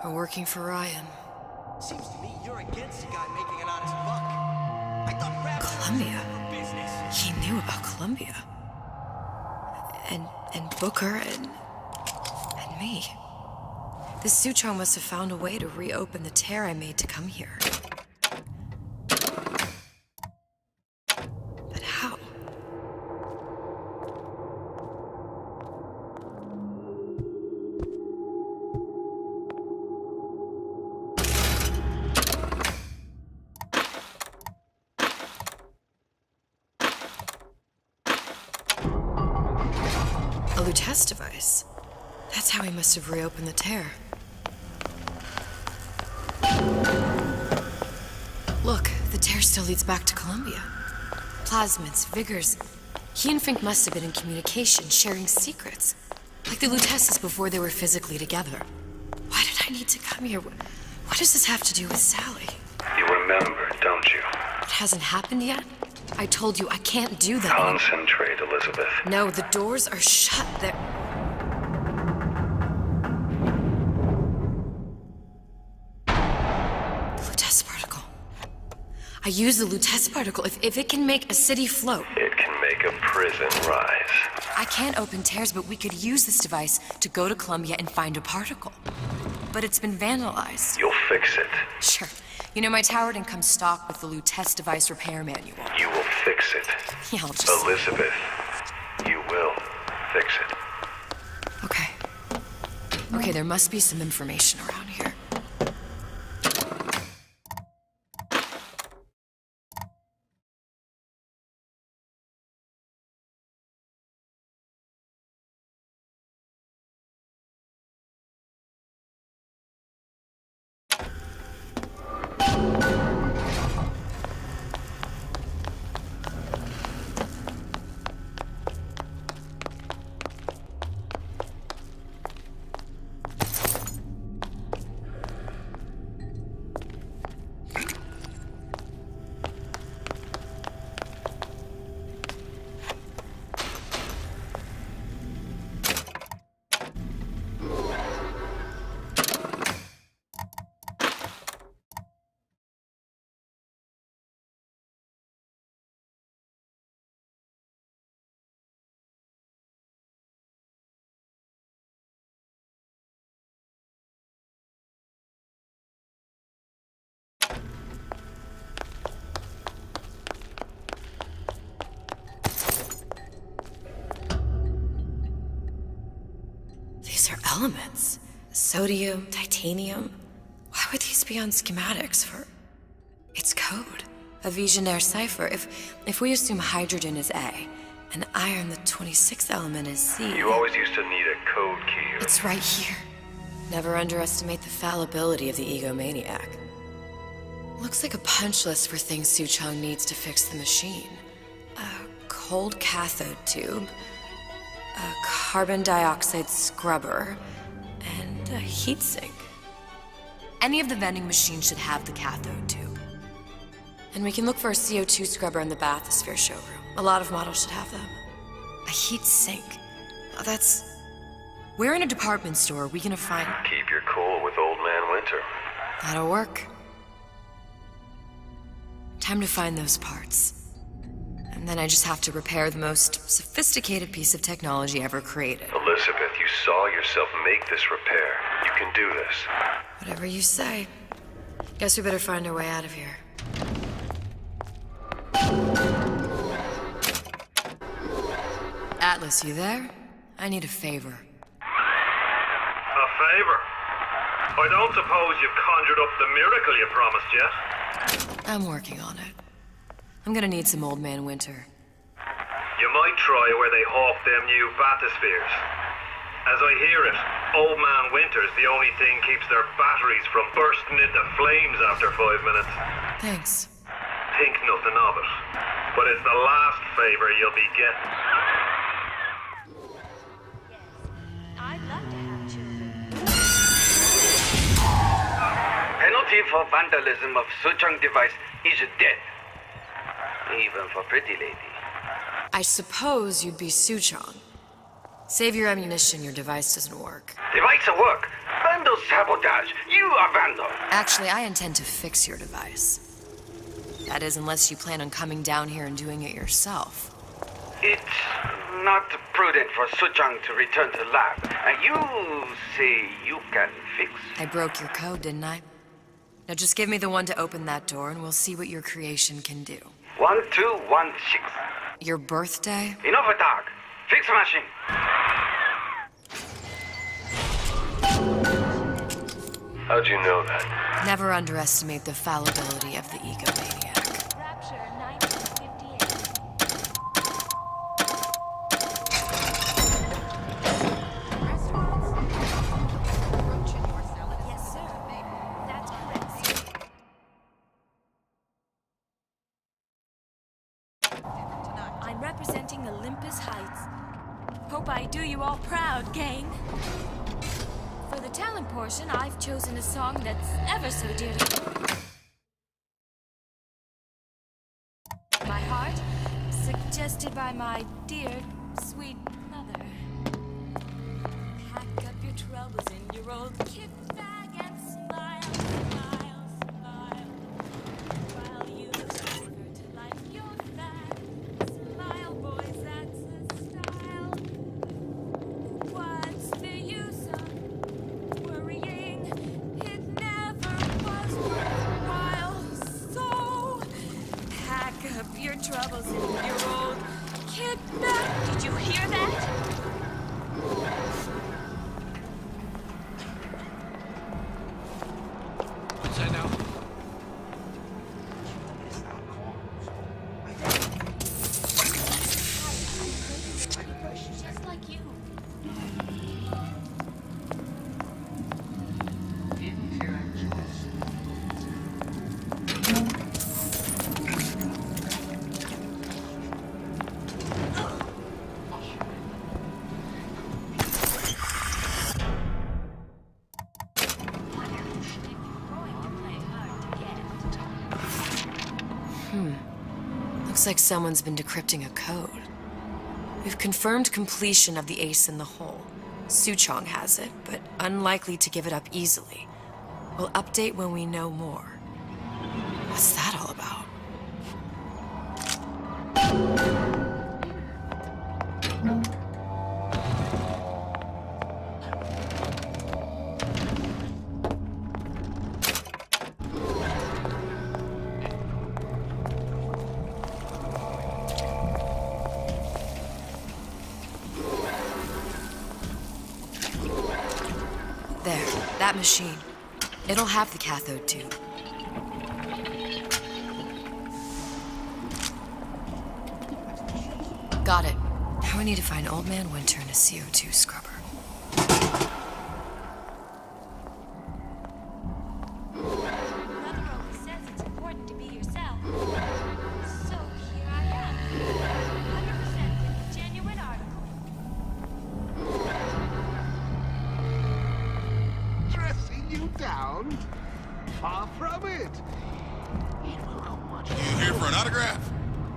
or working for Ryan. Seems to me you're against a guy making an honest buck. I thought perhaps Columbia. for business. He knew about Columbia. And Booker and me. This Suchong must have found a way to reopen the tear I made to come here. But how? A Lutece device. That's how he must have reopened the tear. Look, the tear still leads back to Columbia. Plasmids, Vigors. He and Fink must have been in communication, sharing secrets. Like the Luteces before they were physically together. Why did I need to come here? What does this have to do with Sally? You remember, don't you? It hasn't happened yet? I told you I can't do that. Concentrate, Elizabeth. No, the doors are shut. They're... The Lutece particle. I use the Lutece particle. If it can make a city float. It can make a prison rise. I can't open tears, but we could use this device to go to Columbia and find a particle. But it's been vandalized. You'll fix it. Sure. You know, my tower didn't come stocked with the Lutece device repair manual. You will fix it. Yeah, I'll just... Elizabeth, you will fix it. Okay. Okay, there must be some information around here. These are elements. Sodium, titanium. Why would these be on schematics for... It's code. A Visionaire cipher. If we assume hydrogen is A, and iron, the 26th element, is C... You always used to need a code key. It's right here. Never underestimate the fallibility of the egomaniac. Looks like a punch list for things Suchong needs to fix the machine. A cold cathode tube, a carbon dioxide scrubber, and a heatsink. Any of the vending machines should have the cathode tube. And we can look for a CO2 scrubber in the bathysphere showroom. A lot of models should have them. A heatsink. Oh, that's... Where in a department store are we gonna find... Keep your cool with Old Man Winter. That'll work. Time to find those parts. And then I just have to repair the most sophisticated piece of technology ever created. Elizabeth, you saw yourself make this repair. You can do this. Whatever you say. Guess we better find our way out of here. Atlas, you there? I need a favor. A favor? I don't suppose you've conjured up the miracle you promised yet? I'm working on it. I'm gonna need some Old Man Winter. You might try where they hawk them new bathyspheres. As I hear it, Old Man Winter's the only thing keeps their batteries from bursting into flames after 5 minutes. Thanks. Think nothing of it. But it's the last favor you'll be getting. I'd love to have children. Penalty for vandalism of Suchong device is death. Even for pretty lady. I suppose you'd be Suchong. Save your ammunition, your device doesn't work. Device will work. I'm Vandal sabotage! You are Vandal! Actually, I intend to fix your device. That is, unless you plan on coming down here and doing it yourself. It's not prudent for Suchang to return to lab. You say you can fix? I broke your code, didn't I? Now just give me the one to open that door and we'll see what your creation can do. 1216. Your birthday? Enough attack. Fix machine. How'd you know that? Never underestimate the fallibility of the egomaniac. Rapture 1958. Yes, sir. That's correct, sir. I'm representing Olympus Heights. Hope I do you all proud, gang. For the talent portion, I've chosen a song that's ever so dear to my heart, suggested by my dear, sweet mother. Pack up your troubles in your old kit bag and smile, smile, smile. While you look over to life, you're fat. Smile, boys, that's the style. What's the use of worrying? It never was worthwhile. So pack up your troubles in your old kit bag. Did you hear that? What's that now? Just like you. Looks like someone's been decrypting a code. We've confirmed completion of the ace in the hole. Suchong has it, but unlikely to give it up easily. We'll update when we know more. What's that all about? There, that machine. It'll have the cathode tube. Got it. Now we need to find Old Man Winter and a CO2 scrubber. Mother always says it's important to be yourself. So here I am. 100% with a genuine article. Dressing you down? Far from it. It will go much You here for an autograph?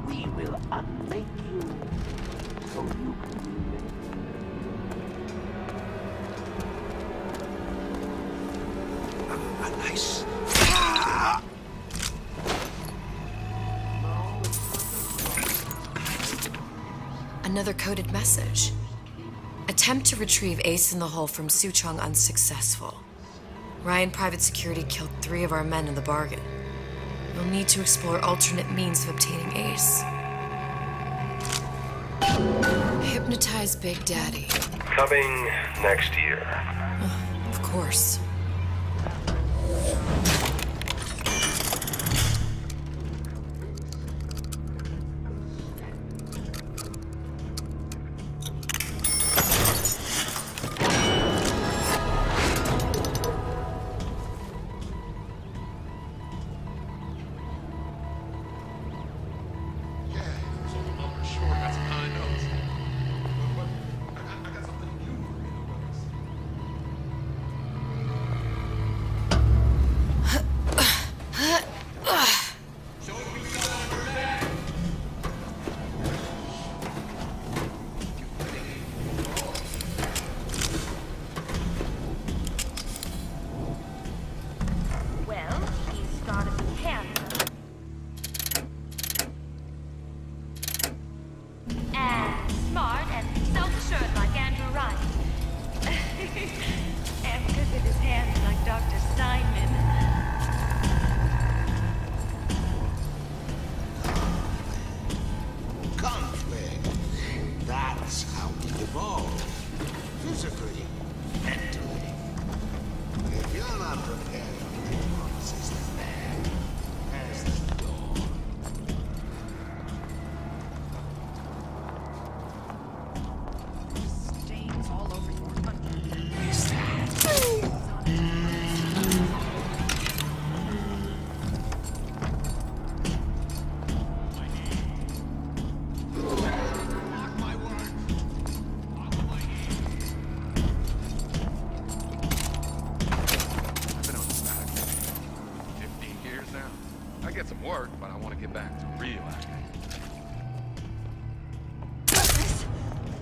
We will unmake you so you can be nice. Another coded message. Attempt to retrieve Ace in the Hole from Suchong unsuccessful. Ryan Private Security killed 3 of our men in the bargain. You'll need to explore alternate means of obtaining Ace. Hypnotize Big Daddy. Coming next year. Of course. Yeah, so sure, got some high notes. But I got something new for you.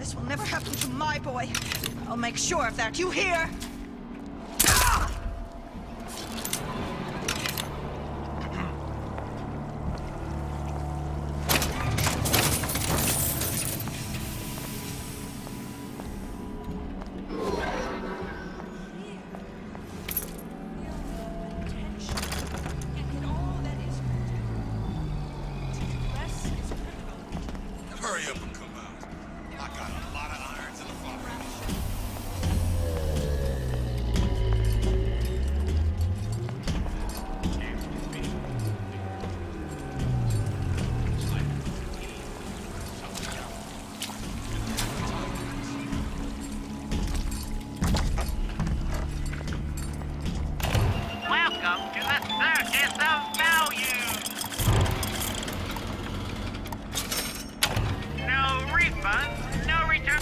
This will never happen to my boy. I'll make sure of that. You hear? Hurry up and come out. I got a lot of irons in the fire. Welcome to the circus of value. No refund, no return.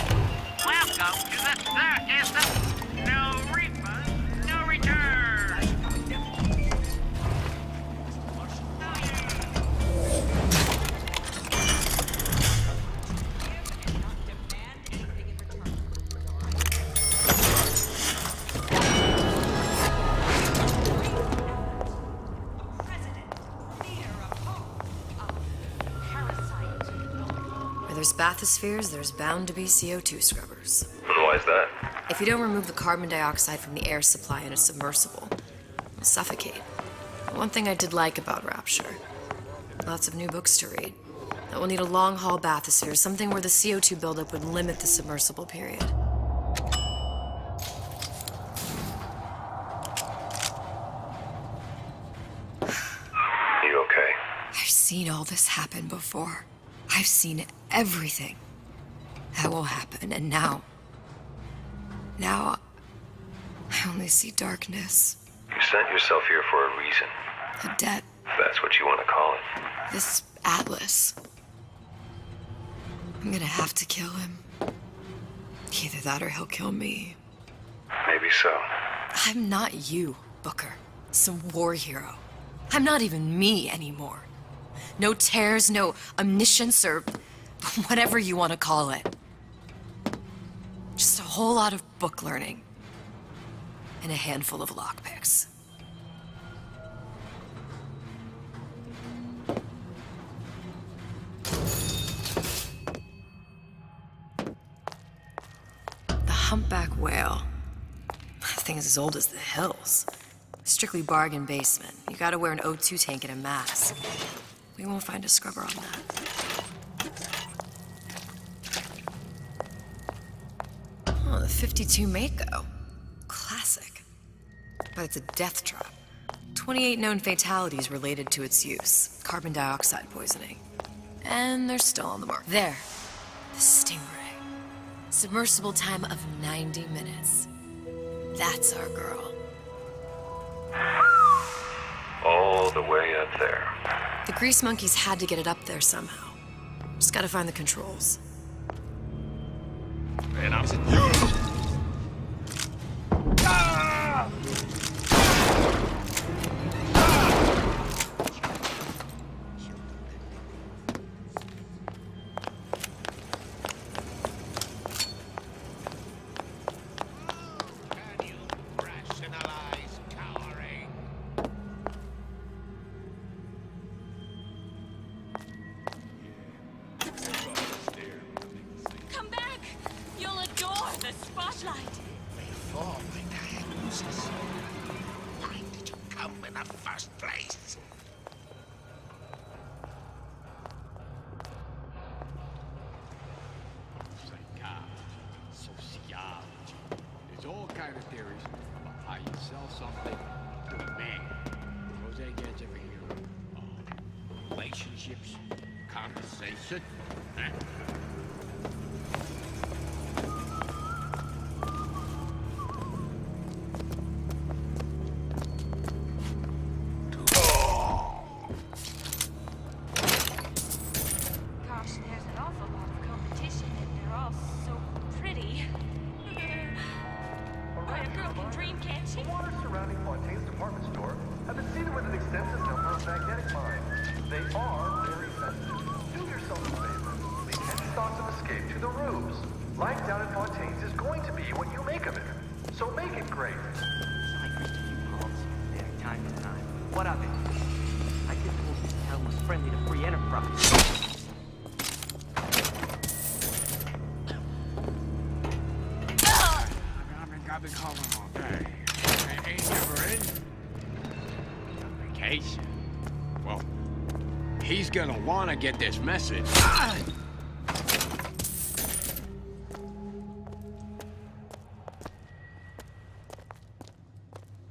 Welcome to the circus of no refund, no return. Where there's bathyspheres, there's bound to be CO2 scrubbers. And why is that? If you don't remove the carbon dioxide from the air supply in a submersible, you'll suffocate. One thing I did like about Rapture, lots of new books to read. That will need a long-haul bathysphere, something where the CO2 buildup would limit the submersible period. You okay? I've seen all this happen before. I've seen everything that will happen, and now I only see darkness. You sent yourself here for a reason. A debt. If that's what you want to call it. This Atlas. I'm gonna have to kill him. Either that or he'll kill me. Maybe so. I'm not you, Booker. Some war hero. I'm not even me anymore. No tears, no omniscience, or whatever you want to call it. Just a whole lot of book learning. And a handful of lockpicks. The humpback whale. That thing is as old as the hills. Strictly bargain basement. You gotta wear an O2 tank and a mask. We won't find a scrubber on that. Oh, the 52 Mako. Classic. But it's a death trap. 28 known fatalities related to its use. Carbon dioxide poisoning. And they're still on the market. There. The Stingray. Submersible time of 90 minutes. That's our girl. All the way up there. The grease monkeys had to get it up there somehow. Just gotta find the controls. Man, I'm you! Can you rationalize cowering? Come back! You'll adore the spotlight. Before my diagnosis, why did you come in the first place? Psychology, sociology. There's all kind of theories about how you sell something to a man. Jose gets over here. Relationships, conversation. Huh? Gosh, there's an awful lot of competition, and they're all so pretty. Boy, a girl can dream, can't she? The waters surrounding Fontaine's department store have been seeded with an extensive number of magnetic mines. They are very sensitive. Do yourself a favor. Make any thoughts of escape to the roofs. Life down in Fontaine's is going to be what you make of it. So make it great. Sorry, Christy, you calls. There, time to time. What of it? I did told this town was friendly to free enterprise. I've been calling all day. Ain't never in. Vacation. Well, he's gonna wanna get this message.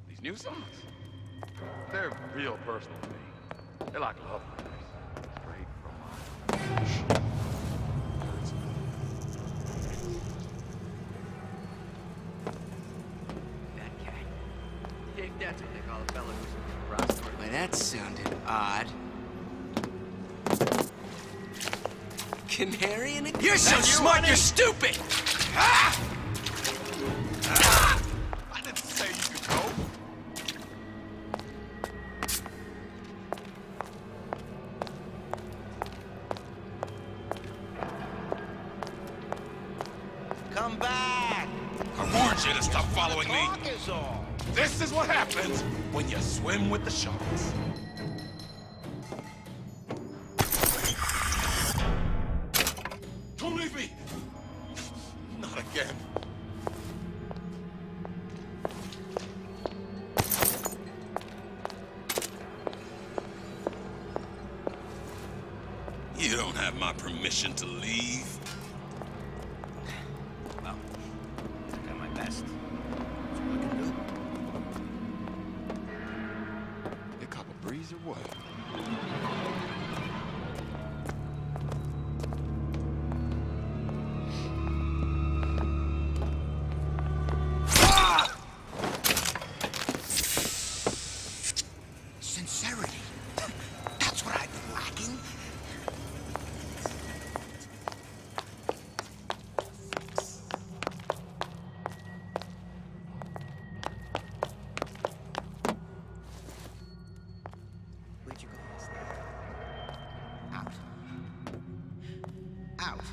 These new songs, they're real personal to me. They're like love letters, straight from my... That cat. That's what they call a fellow who's prostitute. Well, that sounded odd. Canary in a... You're so smart, you're stupid! Ah! Ah! I didn't say you could go. Come back! I warned you to stop following me. Talk is all. This is what happens when you swim with the sharks. Don't leave me! Not again. You don't have my permission to leave. Well, I got my best. That's what I can do. You cop a breeze or what? Sincerity. That's what I've been lacking. Where'd you go last night? Out. Out.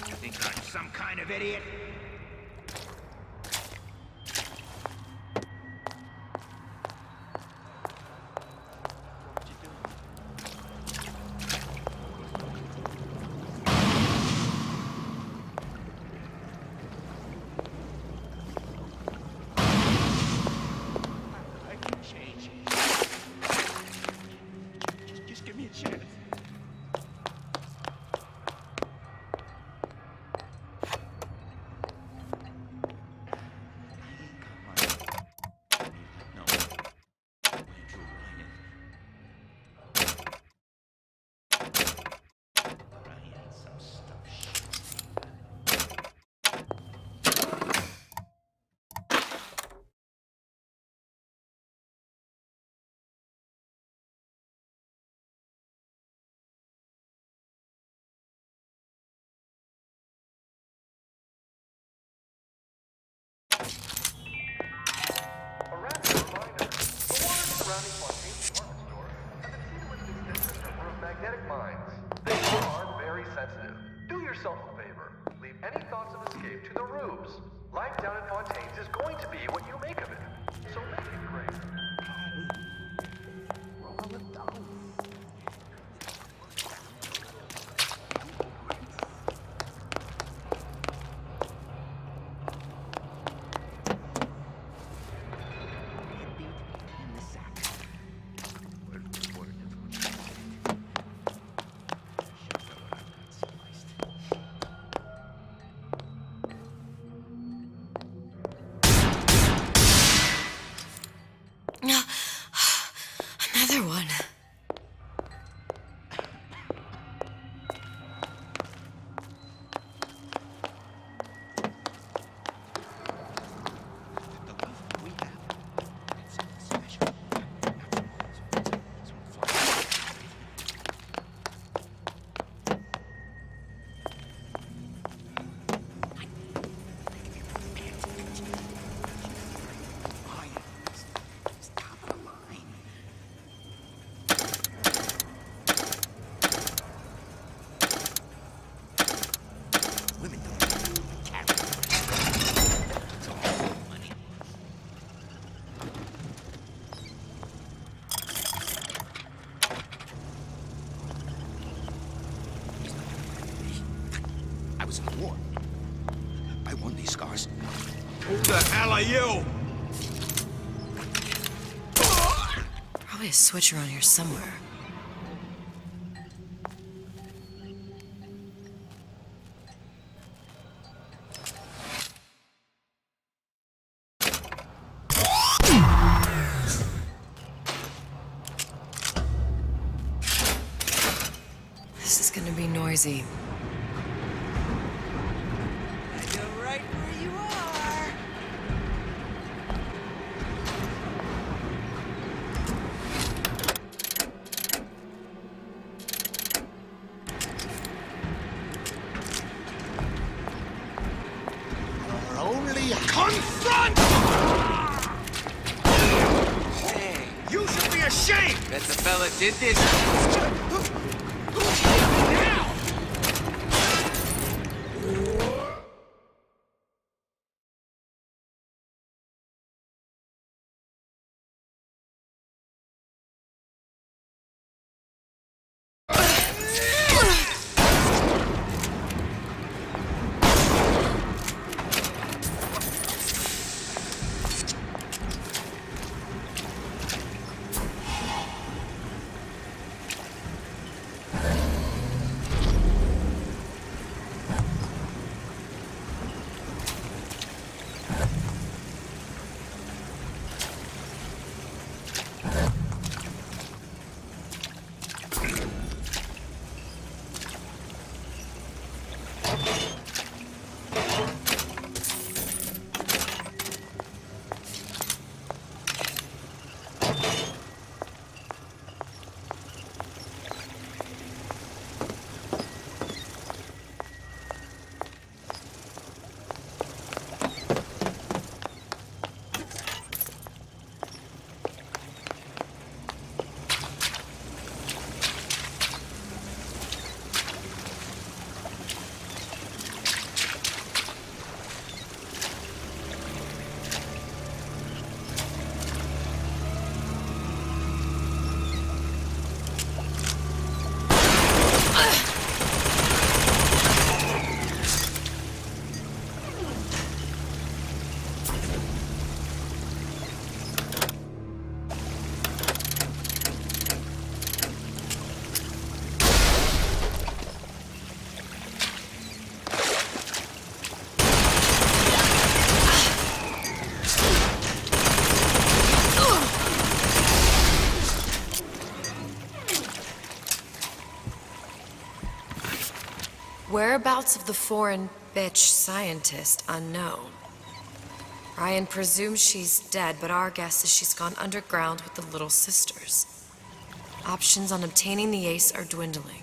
You think I'm some kind of idiot? What you doing? I can change. Just give me a chance. A rapid reminder, the waters surrounding Fontaine's department store have been seen with the existence of magnetic mines. They are very sensitive. Do yourself a favor. Leave any thoughts of escape to the rubes. Life down in Fontaine's is going to be what you make of it. So make it great. Roll the dice. was in the war. I won these scars. Who the hell are you? Probably a switch around here somewhere. This is gonna be noisy. You're right where you are. You're only confront! Hey, You should be ashamed! that the fella did this. Now! Whereabouts of the foreign bitch scientist unknown. Ryan presumes she's dead, but our guess is she's gone underground with the Little Sisters. Options on obtaining the ace are dwindling.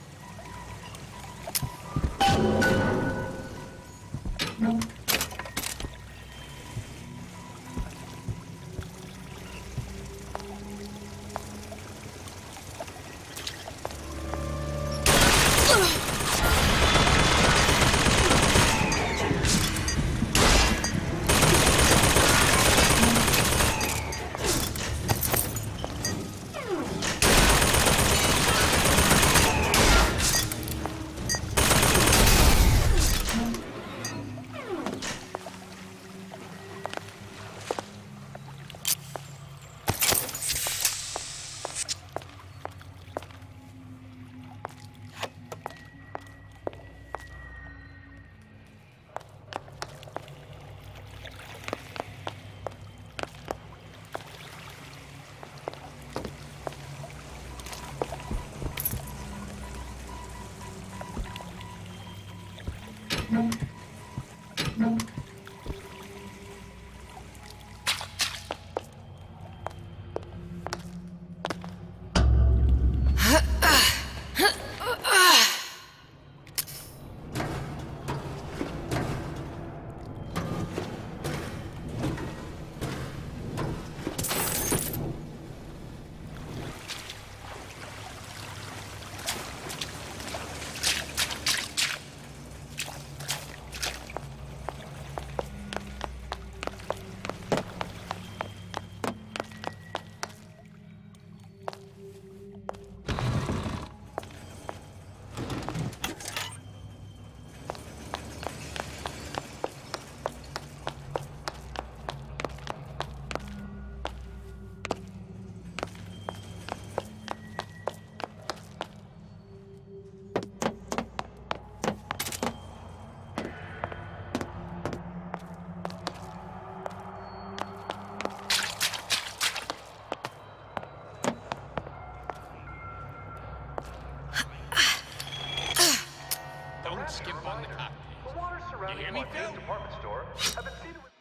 Don't skip on the cocktails. The waters surrounding You hear me, Fontaine's Phil? department store have been seeded with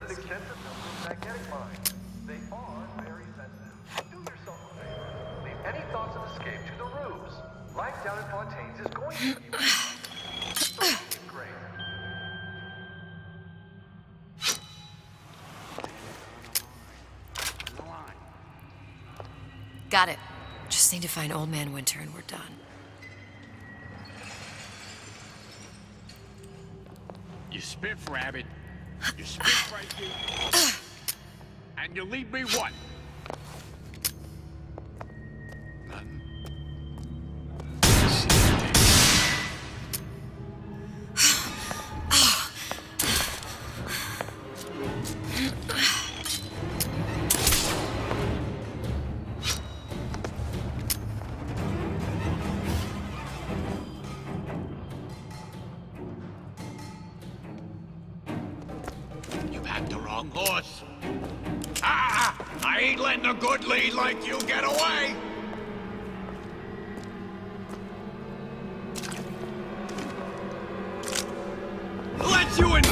extensive number of magnetic mines. They are very sensitive. Do yourself a favor. Leave any thoughts of escape to the ruse. Life down in Fontaine's is going to be great. Got it. Just need to find Old Man Winter and we're done. You spiff, Rabbit. You spiff right here. And you leave me what? Nothing. You backed the wrong horse. Ah! I ain't letting a good lead like you get away! Let you in!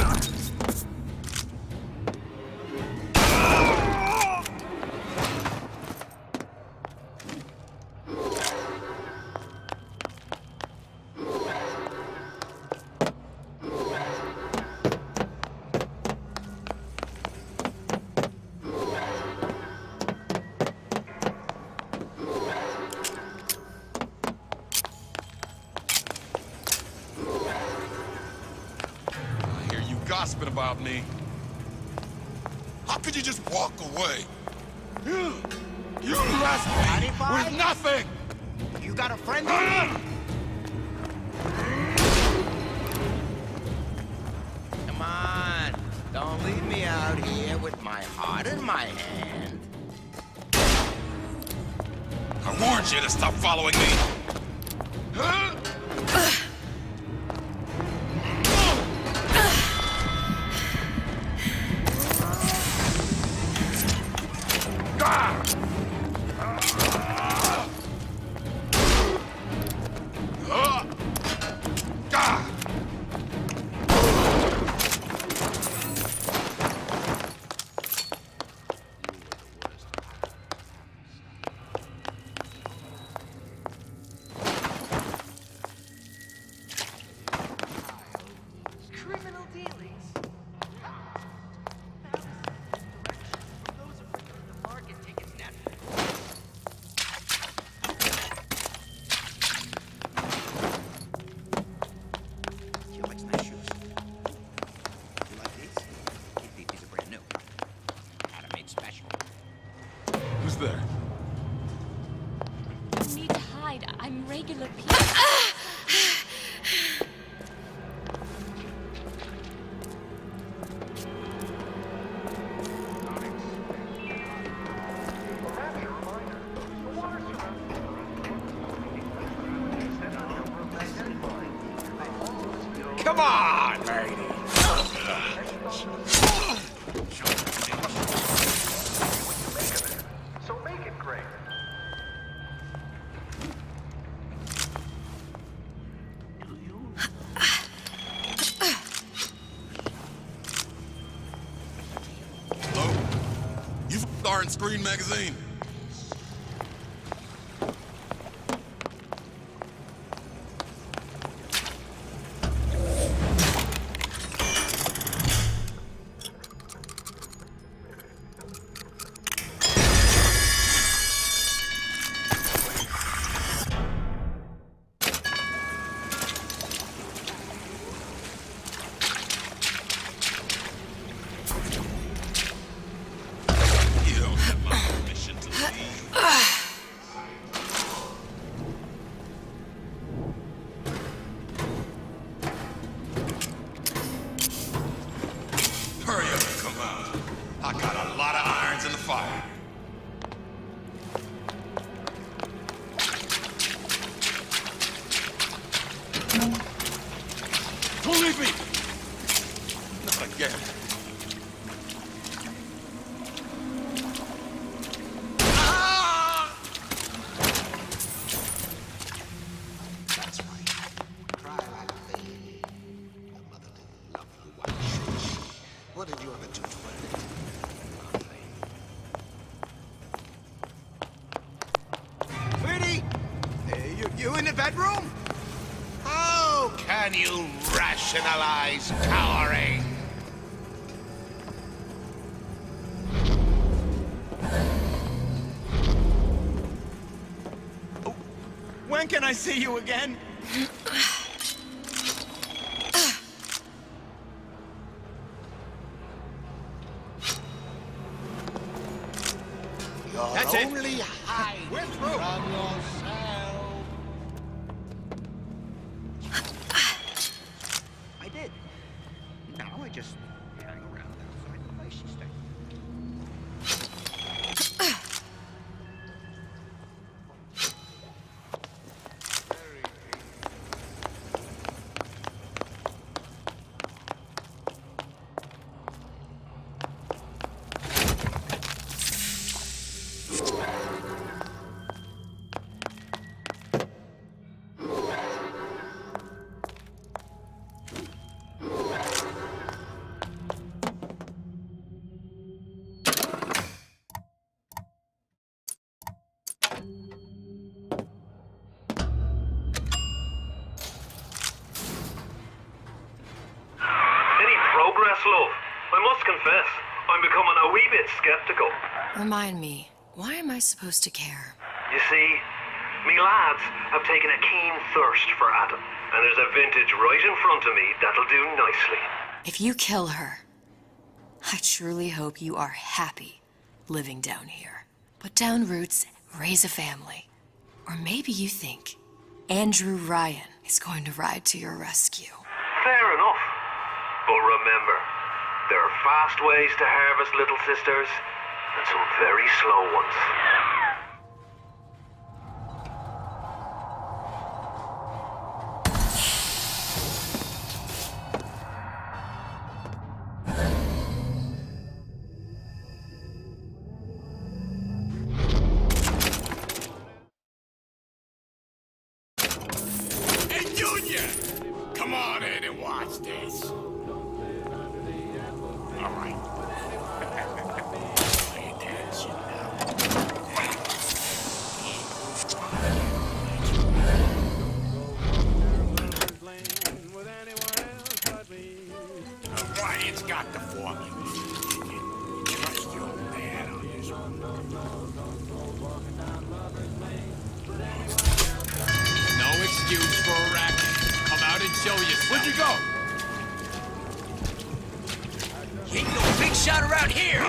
Gossiping about me. How could you just walk away? You left me with nothing! You got a friend? Come on. Don't leave me out here with my heart in my hand. I warned you to stop following me. Criminal dealings. You like nice shoes? You like these? These are brand new. Had 'em made special. Who's there? You need to hide. I'm regular people. Come on, lady. So make it great. Hello? You star in Screen Magazine? You don't have my permission in the bedroom? How can you rationalize cowering? When can I see you again? You're That's it. only hiding We're through. from yourself. I did. Now I just hang around outside the place you stay. Any progress, love? I must confess, I'm becoming a wee bit skeptical. Remind me, why am I supposed to care? You see, me lads have taken a keen thirst for Adam, and there's a vintage right in front of me that'll do nicely. If you kill her, I truly hope you are happy living down here. Put down roots, raise a family. Or maybe you think Andrew Ryan is going to ride to your rescue. Fair enough. But remember, there are fast ways to harvest little sisters, and some very slow ones. Hey, Junior! Come on in and watch this. All right. Pay attention now. Ryan's got the formula. Trust your dad on this one. No excuse for a racket. Come out and show yourself. Where'd you go? Ain't no big shot around here!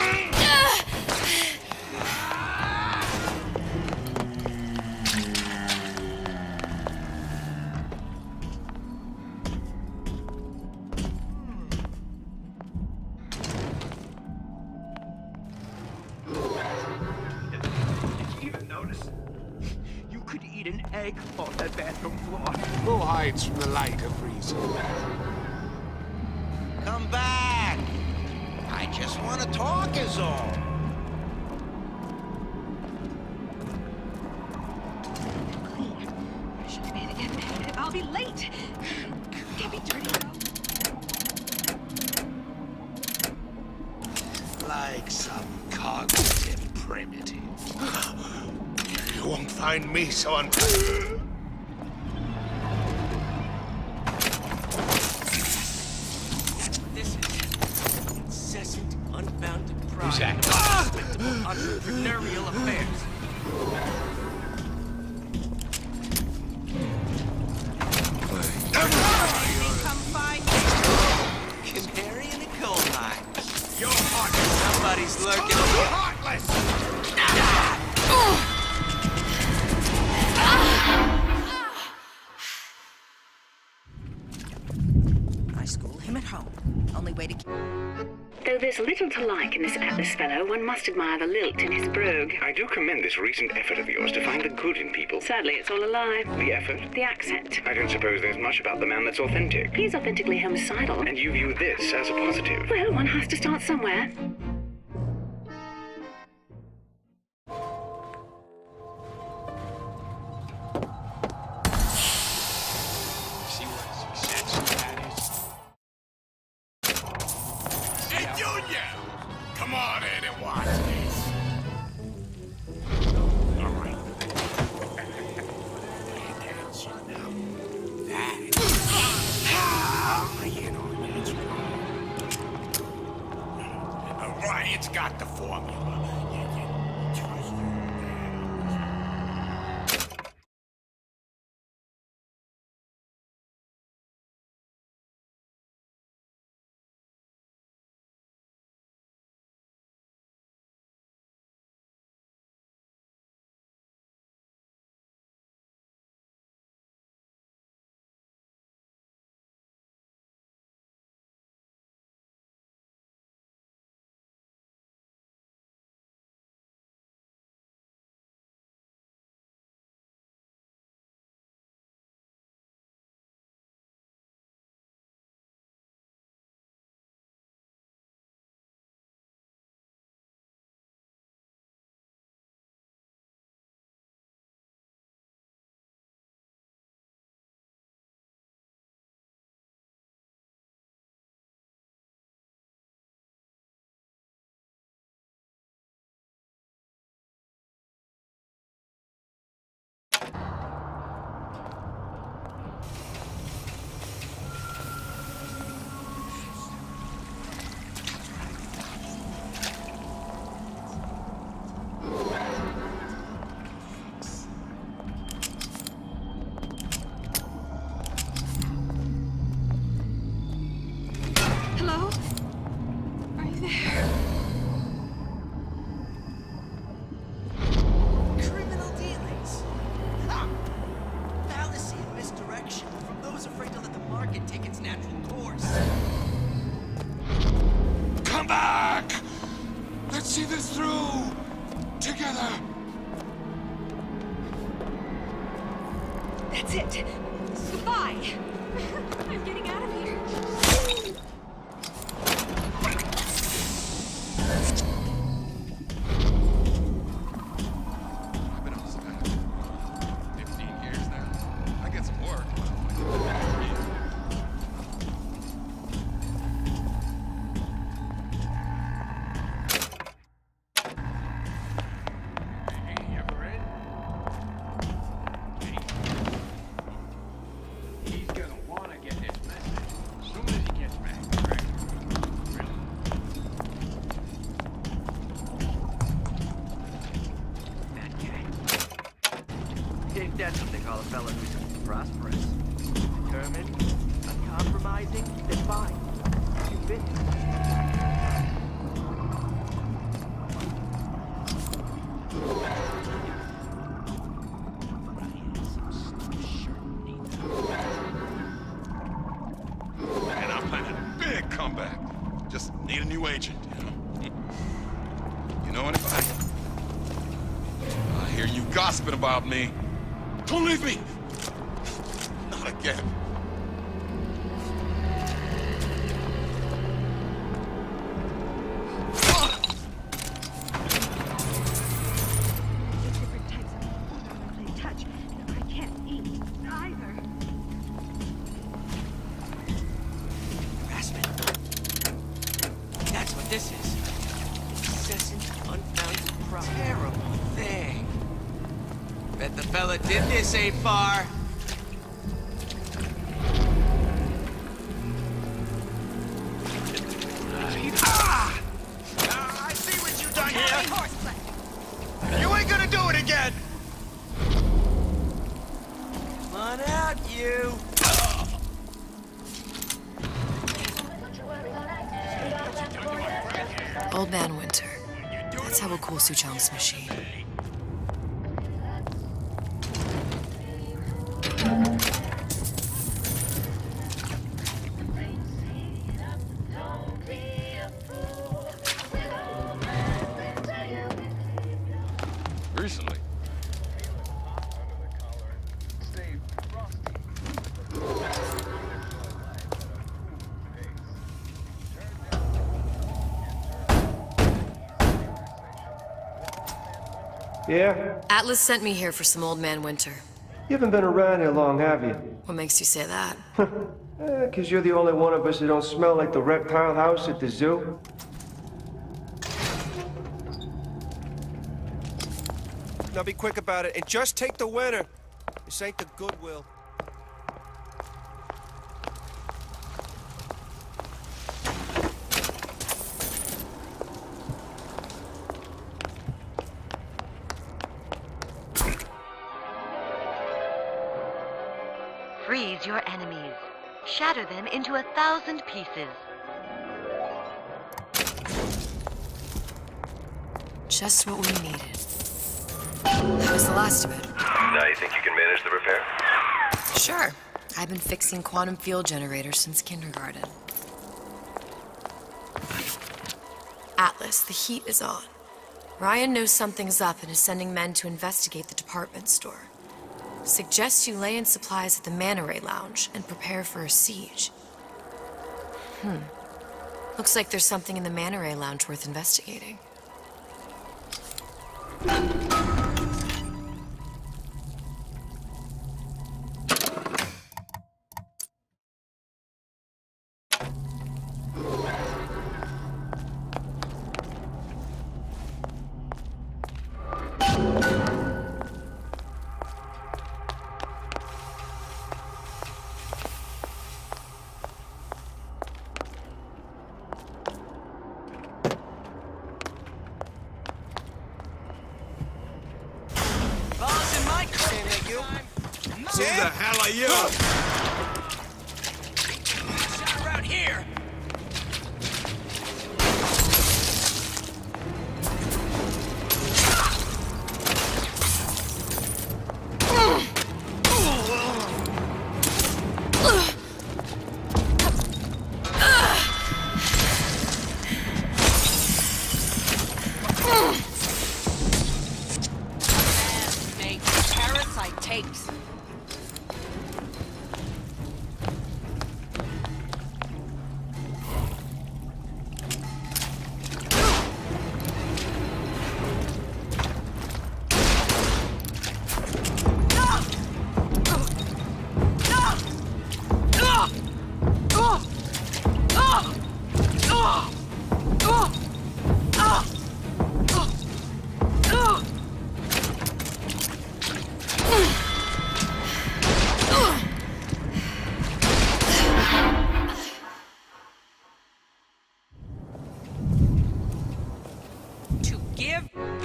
Did you even notice? You could eat an egg on that bathroom floor. Who hides from the light of reason? Come back! I just want to talk is all. I should be able to get. I'll be late. Can't be dirty though. Like some cognitive primitive. You won't find me so This is incessant, unbounded pride. Who's that? Respectable entrepreneurial affairs. Come find me. Canary in the coal mine. You're heartless. Somebody's lurking. Heartless! I school him at home. Only way to. Though there's little to like in this Atlas fellow, one must admire the lilt in his brogue. I do commend this recent effort of yours to find the good in people. Sadly, it's all a lie. The effort? The accent. I don't suppose there's much about the man that's authentic. He's authentically homicidal. And you view this as a positive. Well, one has to start somewhere. See what success that is? Hey, Junior! Come on in and watch this. All right. Pay attention. got the formula. You can trust her. Hello? Are you there? Criminal dealings. Ha! Fallacy and misdirection from those afraid to let the market take its natural course. Come back! Let's see this through! Together! That's it. Goodbye. I'm getting out of here. I've been on this path 15 years now. I get some work, but I'm like, get back to me. Hey, you ever in? He's gonna wanna get this message as soon as he gets back, correct? Really? That guy. That's what they call a fella who's prosperous. Determined, uncompromising, then fine. You fit. And I'm planning a big comeback. Just need a new agent, you know? You know anybody? I hear you gossiping about me. Don't leave me! Not again. Different types of food they touch, and I can't eat either. Harassment. That's what this is. Incessant, unfounded pride. Terrible thing. Bet the fella did this ain't far. I see what you done here. You ain't gonna do it again. Come on out, you. Old Man Winter. That's how we'll cool Suchong's machine. Recently. Yeah? Atlas sent me here for some Old Man Winter. You haven't been around here long, have you? What makes you say that? 'Cause you're the only one of us that don't smell like the reptile house at the zoo. Now be quick about it and just take the winner. This ain't the Goodwill. Freeze your enemies. Shatter them into 1,000 pieces. Just what we needed. How was the last of it? Now you think you can manage the repair? Sure. I've been fixing quantum field generators since kindergarten. Atlas, the heat is on. Ryan knows something's up and is sending men to investigate the department store. Suggests you lay in supplies at the Manta Ray Lounge and prepare for a siege. Looks like there's something in the Manta Ray Lounge worth investigating. Who the hell are you? Shot around here. Parasite takes.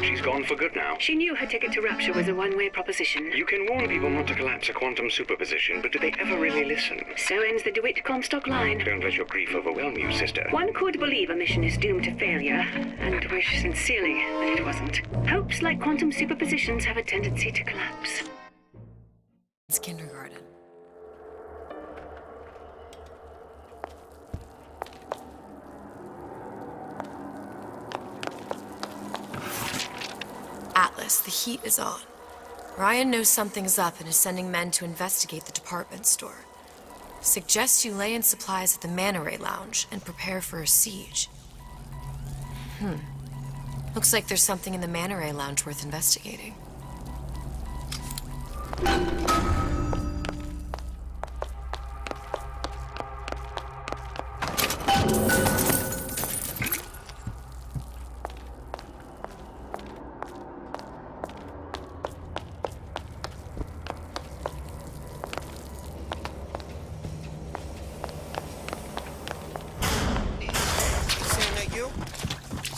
She's gone for good now. She knew her ticket to Rapture was a one-way proposition. You can warn people not to collapse a quantum superposition, but do they ever really listen? So ends the DeWitt Comstock line. Don't let your grief overwhelm you, sister. One could believe a mission is doomed to failure, and wish sincerely that it wasn't. Hopes like quantum superpositions have a tendency to collapse. It's kindergarten. Atlas, the heat is on. Ryan knows something's up and is sending men to investigate the department store. Suggests you lay in supplies at the Manta Ray Lounge and prepare for a siege. Looks like there's something in the Manta Ray Lounge worth investigating.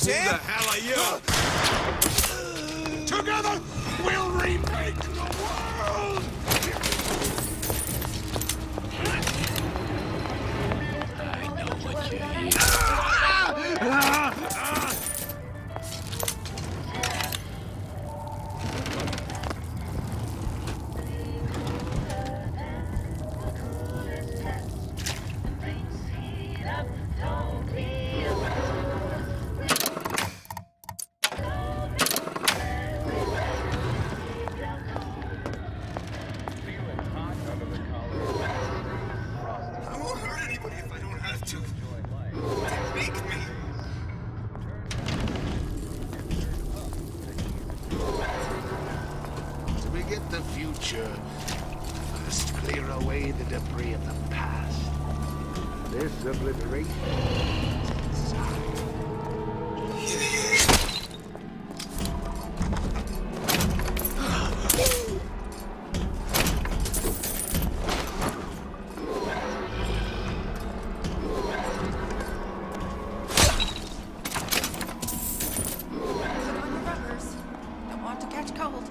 Who the hell are you? Together, we'll remake the world! I know what you need. The future. First, clear away the debris of the past. This obliteration. Don't want to catch cold.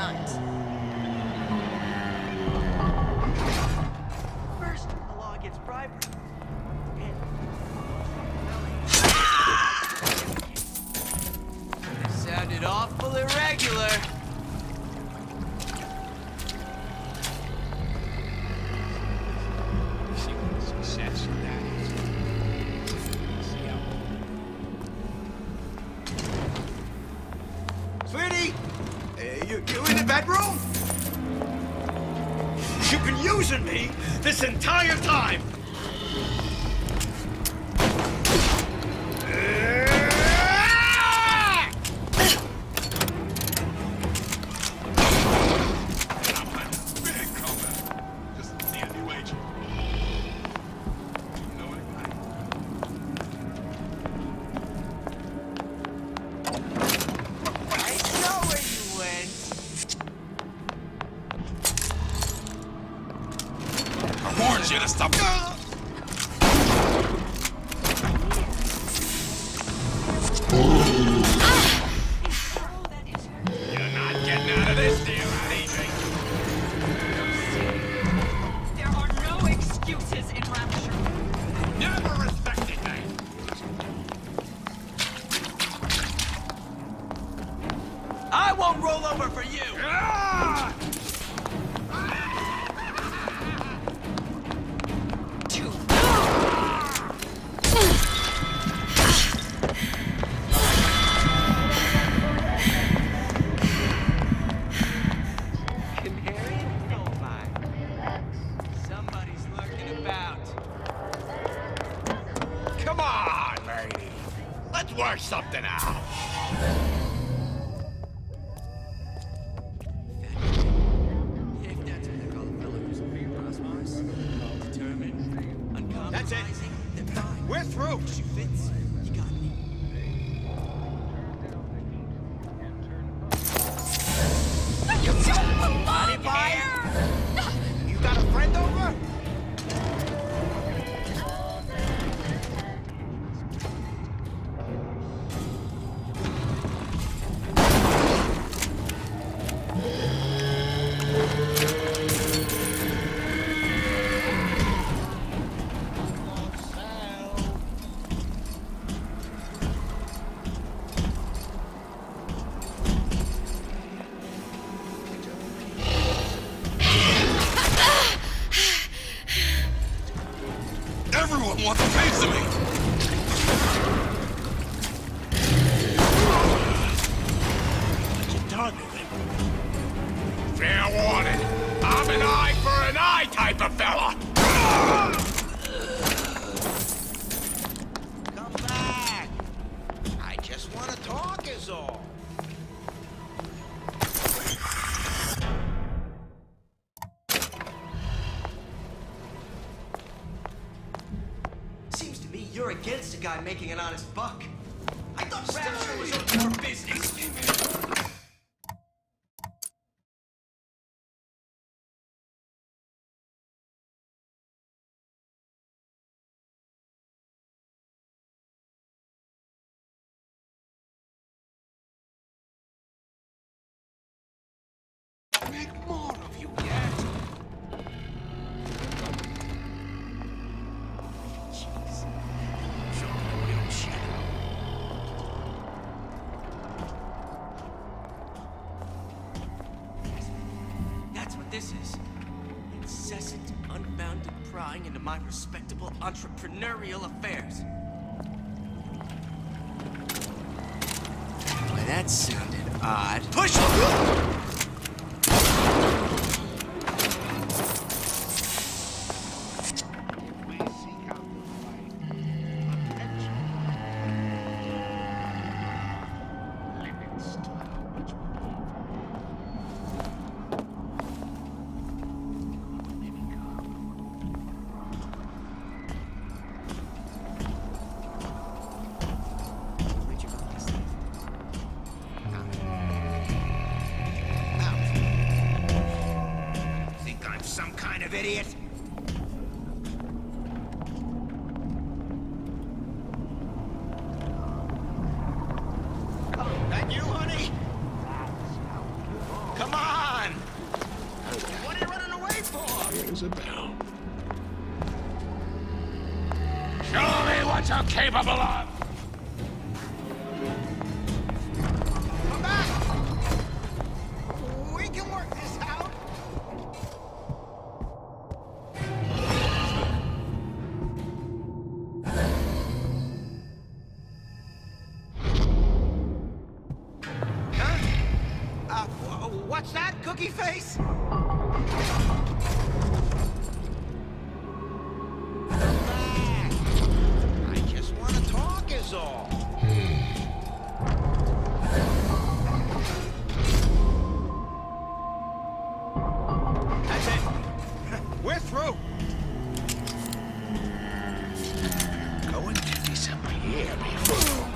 night. First, the law against bribery. And It sounded awful irregular. See what the success of that is. See how. Sweetie, you in the bedroom? You've been using me this entire time. You to stop. You're not getting out of this deal easy. There are no excuses in Rapture. Never respected me. I won't roll over for you. Somebody's lurking about. Come on, lady. Let's work something out. If that's what they call a fellow who's a free cosmos, determined, uncompromising, then fine. We're through. She fits. You got me. You don't belong here! You got a friend over? Everyone wants a piece of me. What you done with it? Fair warning. I'm an eye for an eye type of fella. Come back. I just want to talk is all. seems to me you're against a guy making an honest buck. I thought Rapture was open for business. Make more of you yet. Jeez. Choking on my own shadow. That's what this is. Incessant, unbounded prying into my respectable entrepreneurial affairs. Why, that sounded odd. Push! Think I'm some kind of idiot? That you, honey? Come on! are capable of! Come back! We can work this out! What's that, Cookie Face? I just want to talk is all. That's it. We're through. Going to be some here before.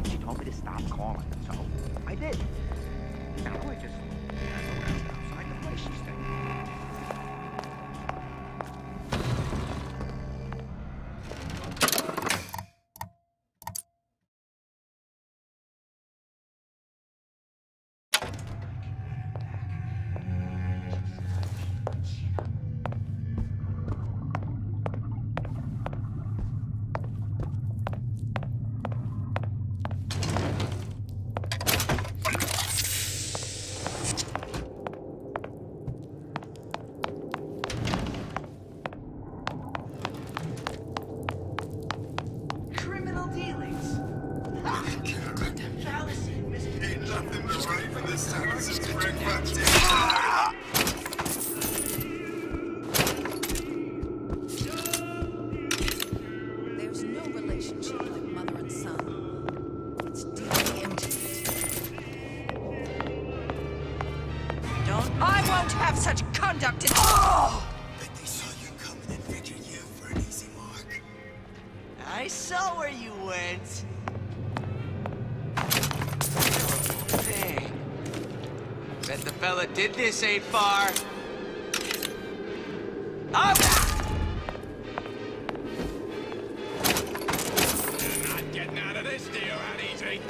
She told me to stop calling, so I did. Now I just around outside the place she's staying. Criminal dealings. Ha! Fallacy, Mr. Ain't nothing to write for this town since Greg Fontaine. There's no relationship like mother and son. It's deeply intimate. I won't have such conduct in— Oh! Bet they saw you coming and figured you for an easy mark. I saw where you went. Thing. Bet the fella did this ain't far. Oh! You're not getting out of this deal that easy.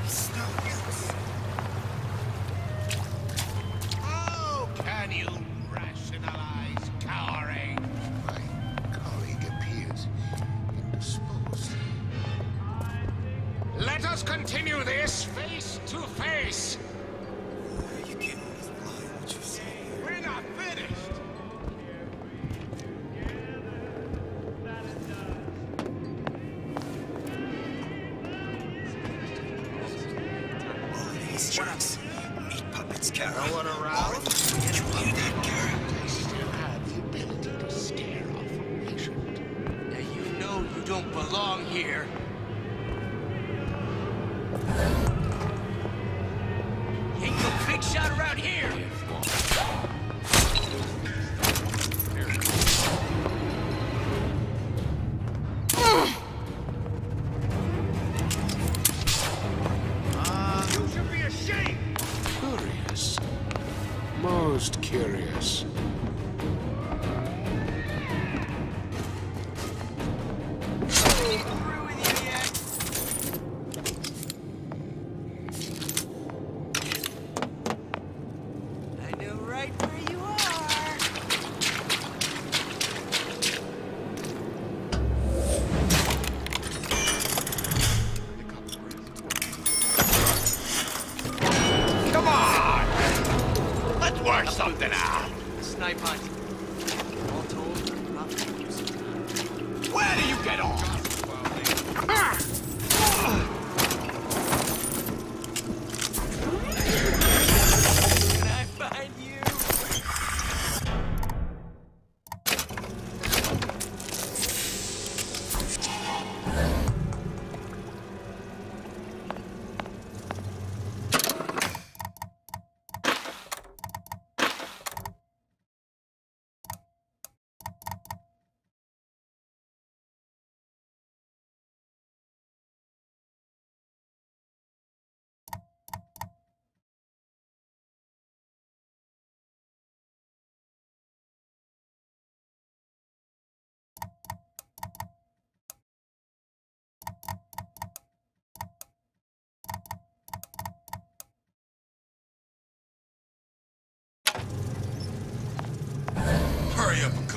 It's no use. Oh, can you rationalize cowering? My colleague appears indisposed. Let us continue this face to face. You can't always blind what you say. We're not finished. All of these trucks, meat puppets, Kara. No one around? Did you hear that, Kara? They still have the ability to scare off a patient. Now you know you don't belong here. Ain't no big shot around here. You should be ashamed. Curious. Most curious. I know right where you are. Come on! Let's work something out. Snipe hunt. All told, probably use some time. Where do you get off? Can I find you?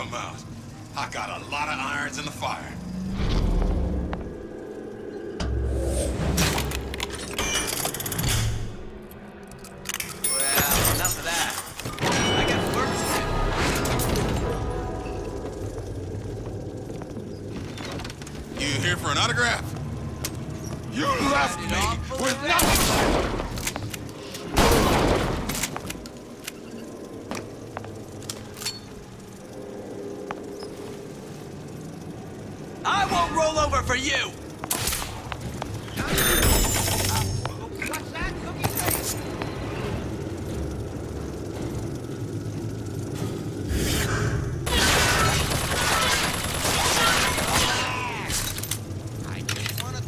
come out. I got a lot of irons in the fire. Well, enough of that. I got work to do. You here for an autograph? You left me with nothing! I won't roll over for you! What's that, Cookie Face? I just want to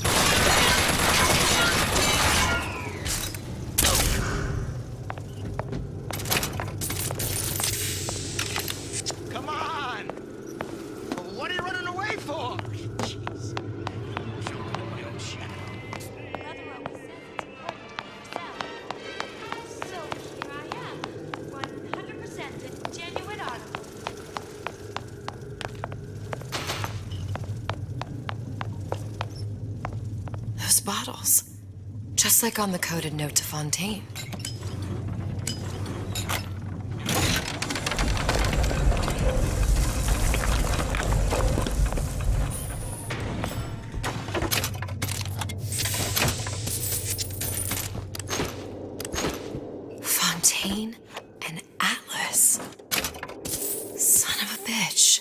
Come on! What are you running away for? Jeez. So here I am, 100% the genuine article. Those bottles. Just like on the coded note to Fontaine. Fontaine and Atlas. Son of a bitch.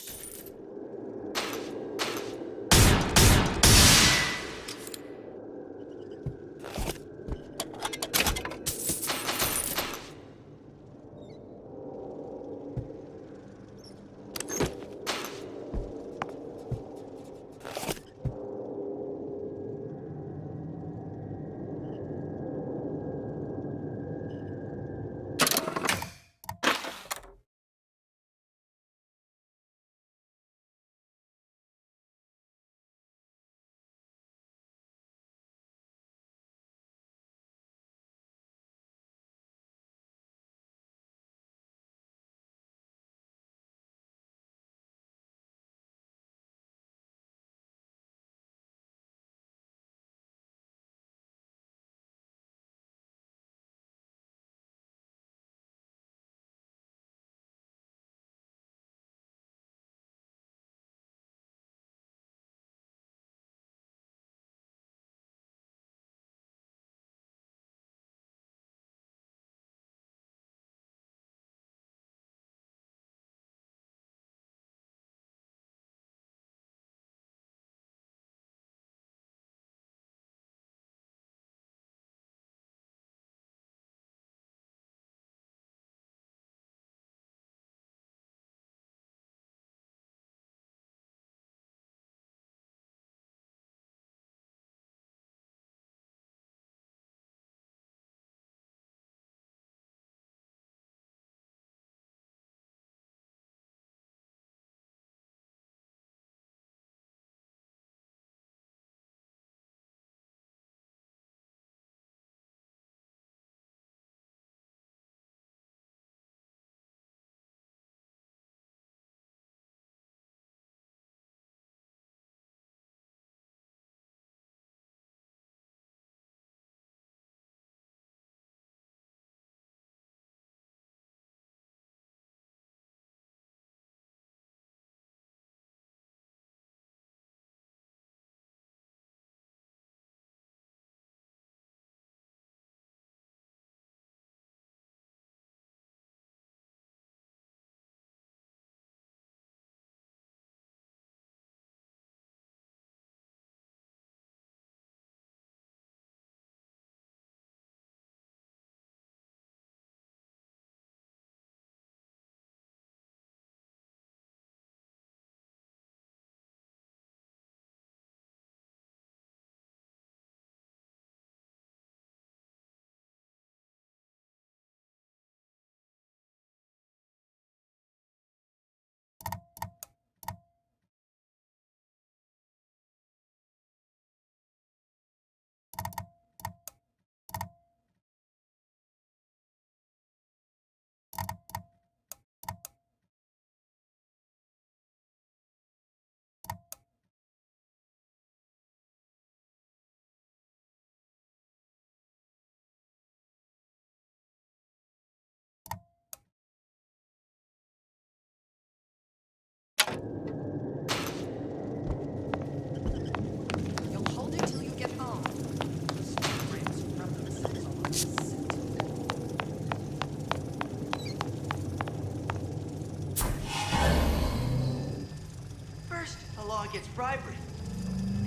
bribery.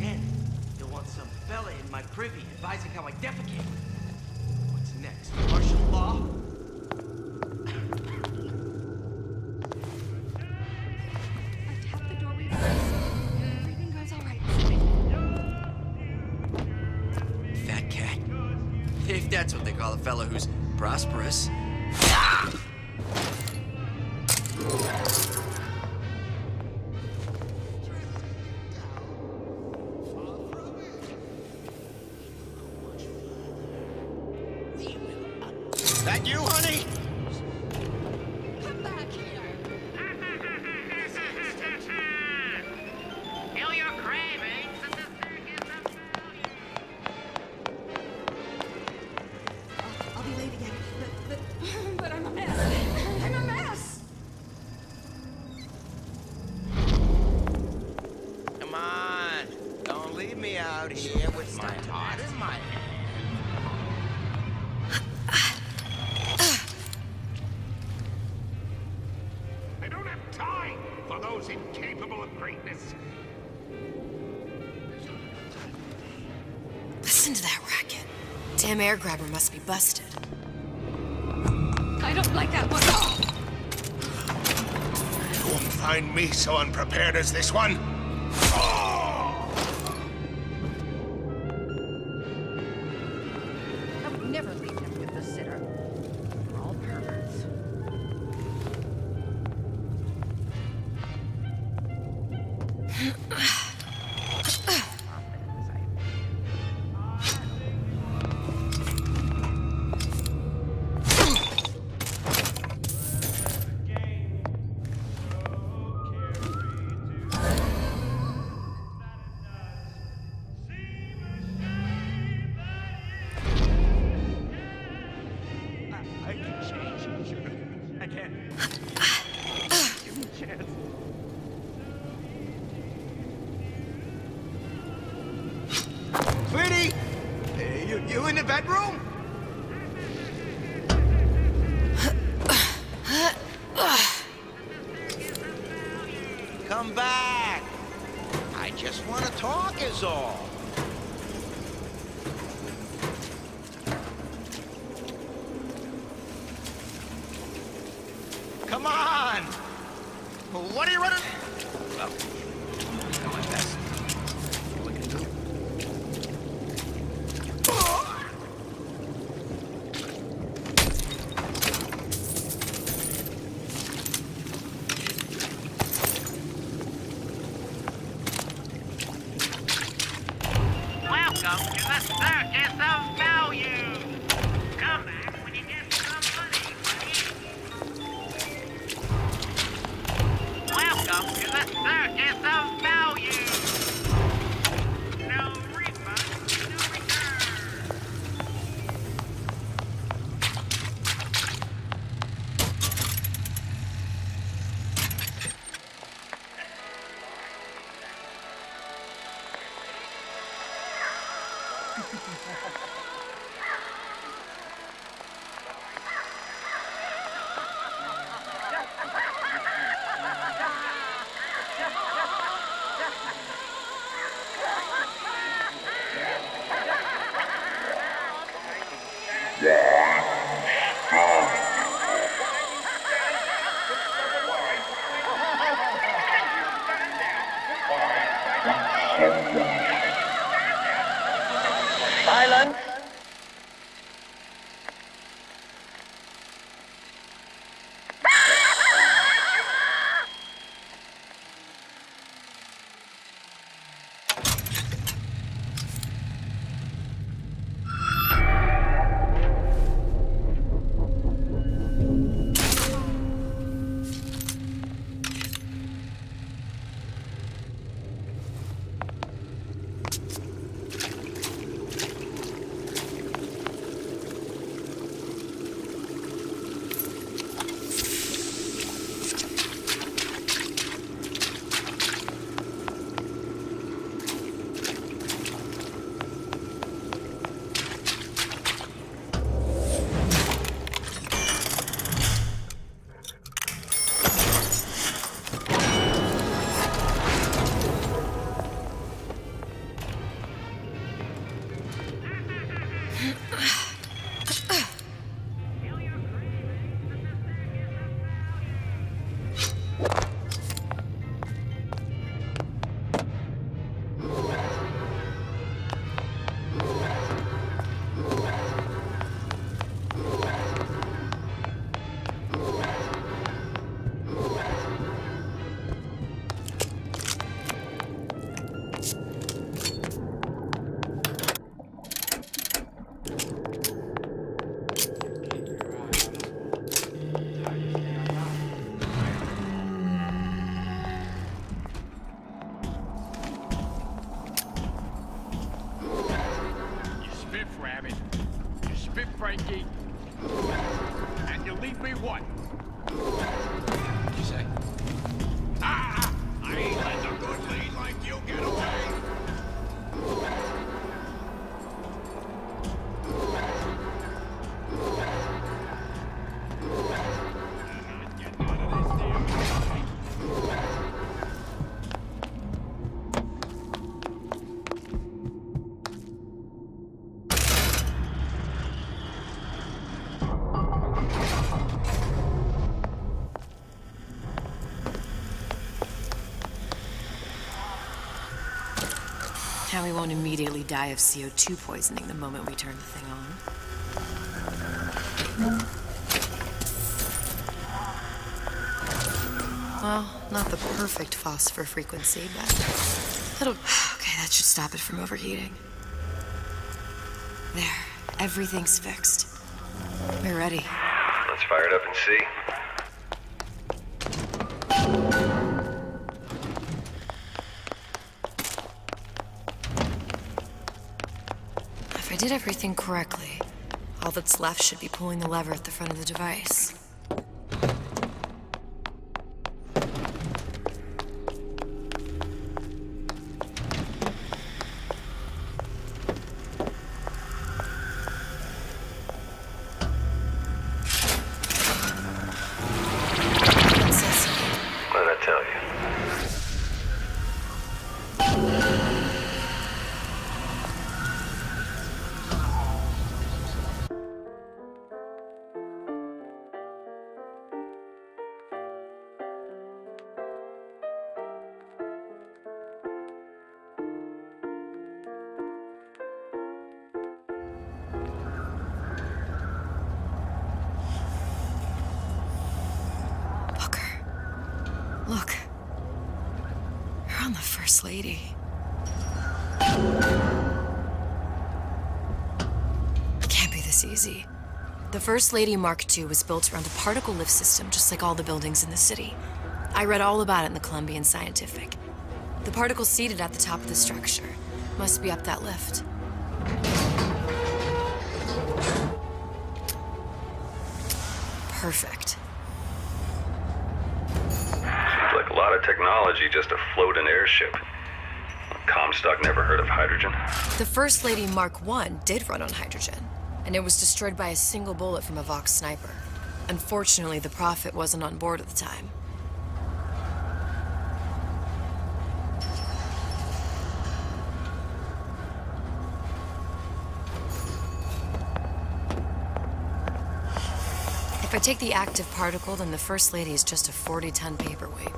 And you'll want some fella in my privy advising how I defecate. What's next? Martial law? I tapped the doorway twice. Everything goes all right. Fat cat. If that's what they call a fella who's prosperous. That you, honey? Come back here. Kill your cravings and the circus of value. I'll be late again. But I'm a mess. I'm a mess. Come on. Don't leave me out here with my heart in my hand. I don't have time for those incapable of greatness. Listen to that racket. Damn air grabber must be busted. I don't like that one. You won't find me so unprepared as this one. I would never leave him with the sitter. They're all perverts. I can change. Sure. I can. Give me a chance. Sweetie! You in the bedroom? Come back! I just want to talk is all. Come on! What are you running? Well, I'll do my best. See what I can do. Welcome to the circus of value. Come back when you get some money, buddy. Welcome to the circus of value. No refund, no return. Silence. Frankie. And you leave me what? What'd you say? I ain't letting a good lead like you get away. Now we won't immediately die of CO2 poisoning the moment we turn the thing on. Well, not the perfect phosphor frequency, but it'll... Okay, that should stop it from overheating. There, everything's fixed. We're ready. Let's fire it up and see. If I did everything correctly, all that's left should be pulling the lever at the front of the device. What did I tell you? Look. You're on the First Lady. It can't be this easy. The First Lady Mark II was built around a particle lift system just like all the buildings in the city. I read all about it in the Columbian Scientific. The particles seated at the top of the structure must be up that lift. Perfect. Seems like a lot of technology just to float an airship. Comstock never heard of hydrogen. The First Lady Mark I did run on hydrogen, and it was destroyed by a single bullet from a Vox sniper. Unfortunately, the Prophet wasn't on board at the time. If I take the active particle, then the First Lady is just a 40-ton paperweight.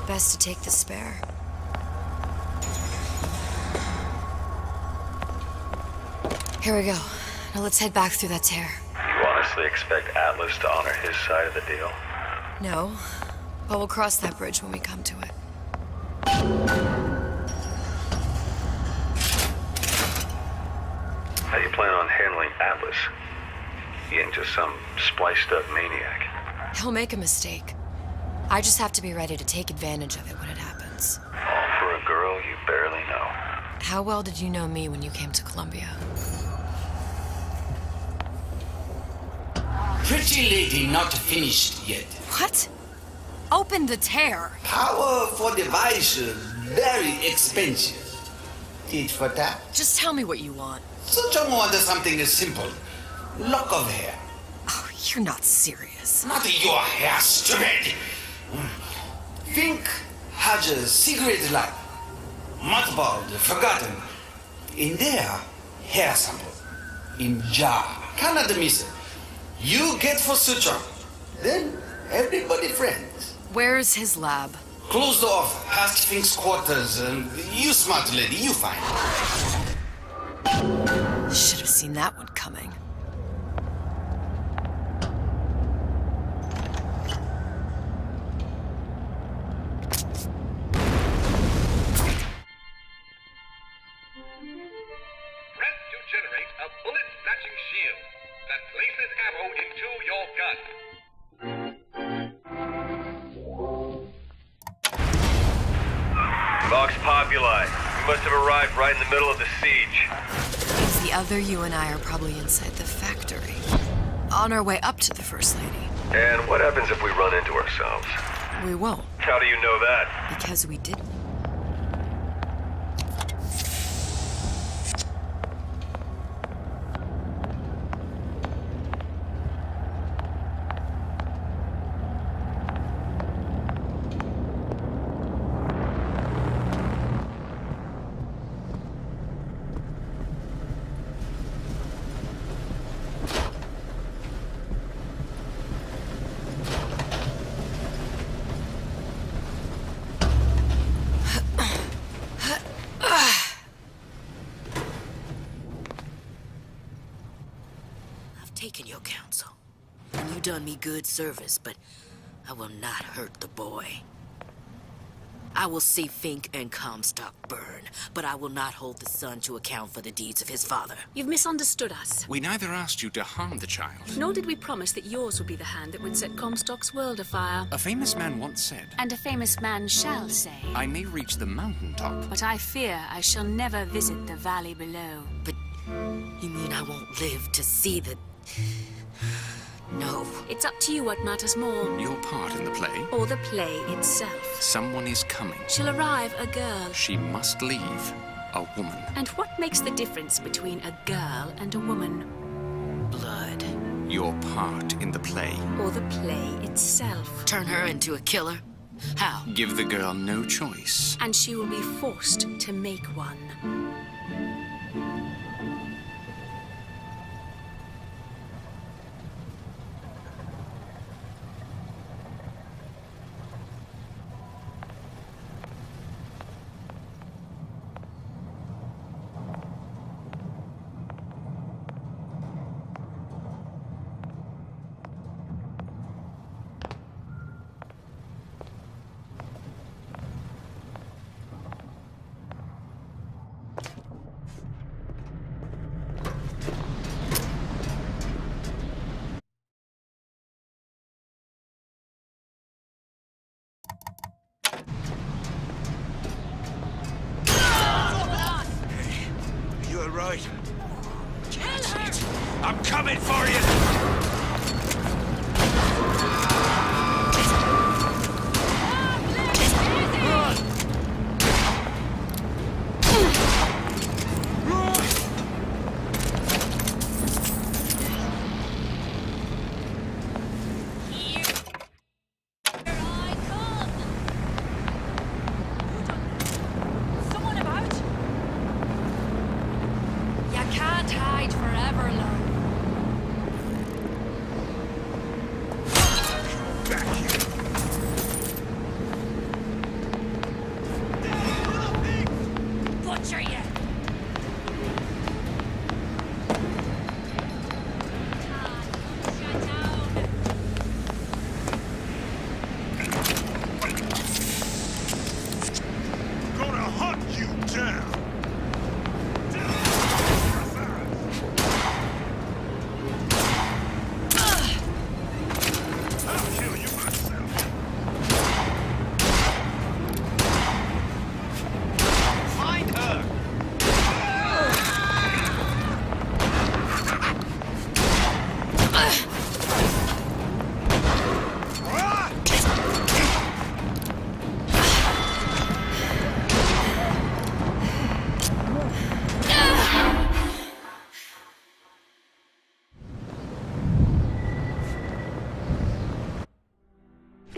Best to take the spare. Here we go. Now let's head back through that tear. You honestly expect Atlas to honor his side of the deal? No, but we'll cross that bridge when we come to it. How do you plan on handling Atlas? He ain't just some spliced-up maniac. He'll make a mistake. I just have to be ready to take advantage of it when it happens. All for a girl you barely know. How well did you know me when you came to Columbia? Pretty lady not finished yet. What? Open the tear. Power for device very expensive. Tit for tat. Just tell me what you want. Such a want something simple. Lock of hair. Oh, you're not serious. Not your hair, stupid. Think has a cigarette light. Mothballed, forgotten. In there, hair sample. in jar. Canada miss. You get for Suchong. Then everybody friends. Where's his lab? Closed off, past Fink's quarters. You smart lady, you find. Should have seen that one coming. Press to generate a bullet-snatching shield that places ammo into your gun. Vox Populi. We must have arrived right in the middle of the siege. Means the other you and I are probably inside the factory. On our way up to the First Lady. And what happens if we run into ourselves? We won't. How do you know that? Because we didn't. Taken your counsel. And you done me good service, but I will not hurt the boy. I will see Fink and Comstock burn, but I will not hold the son to account for the deeds of his father. You've misunderstood us. We neither asked you to harm the child. Nor did we promise that yours would be the hand that would set Comstock's world afire. A famous man once said, And a famous man shall say, I may reach the mountaintop, but I fear I shall never visit the valley below. But you mean I won't live to see the... No. It's up to you what matters more. Your part in the play? Or the play itself. Someone is coming. She'll arrive, a girl. She must leave, a woman. And what makes the difference between a girl and a woman? Blood. Your part in the play. Or the play itself. Turn her into a killer? How? Give the girl no choice. And she will be forced to make one. Right. Kill her! I'm coming for you!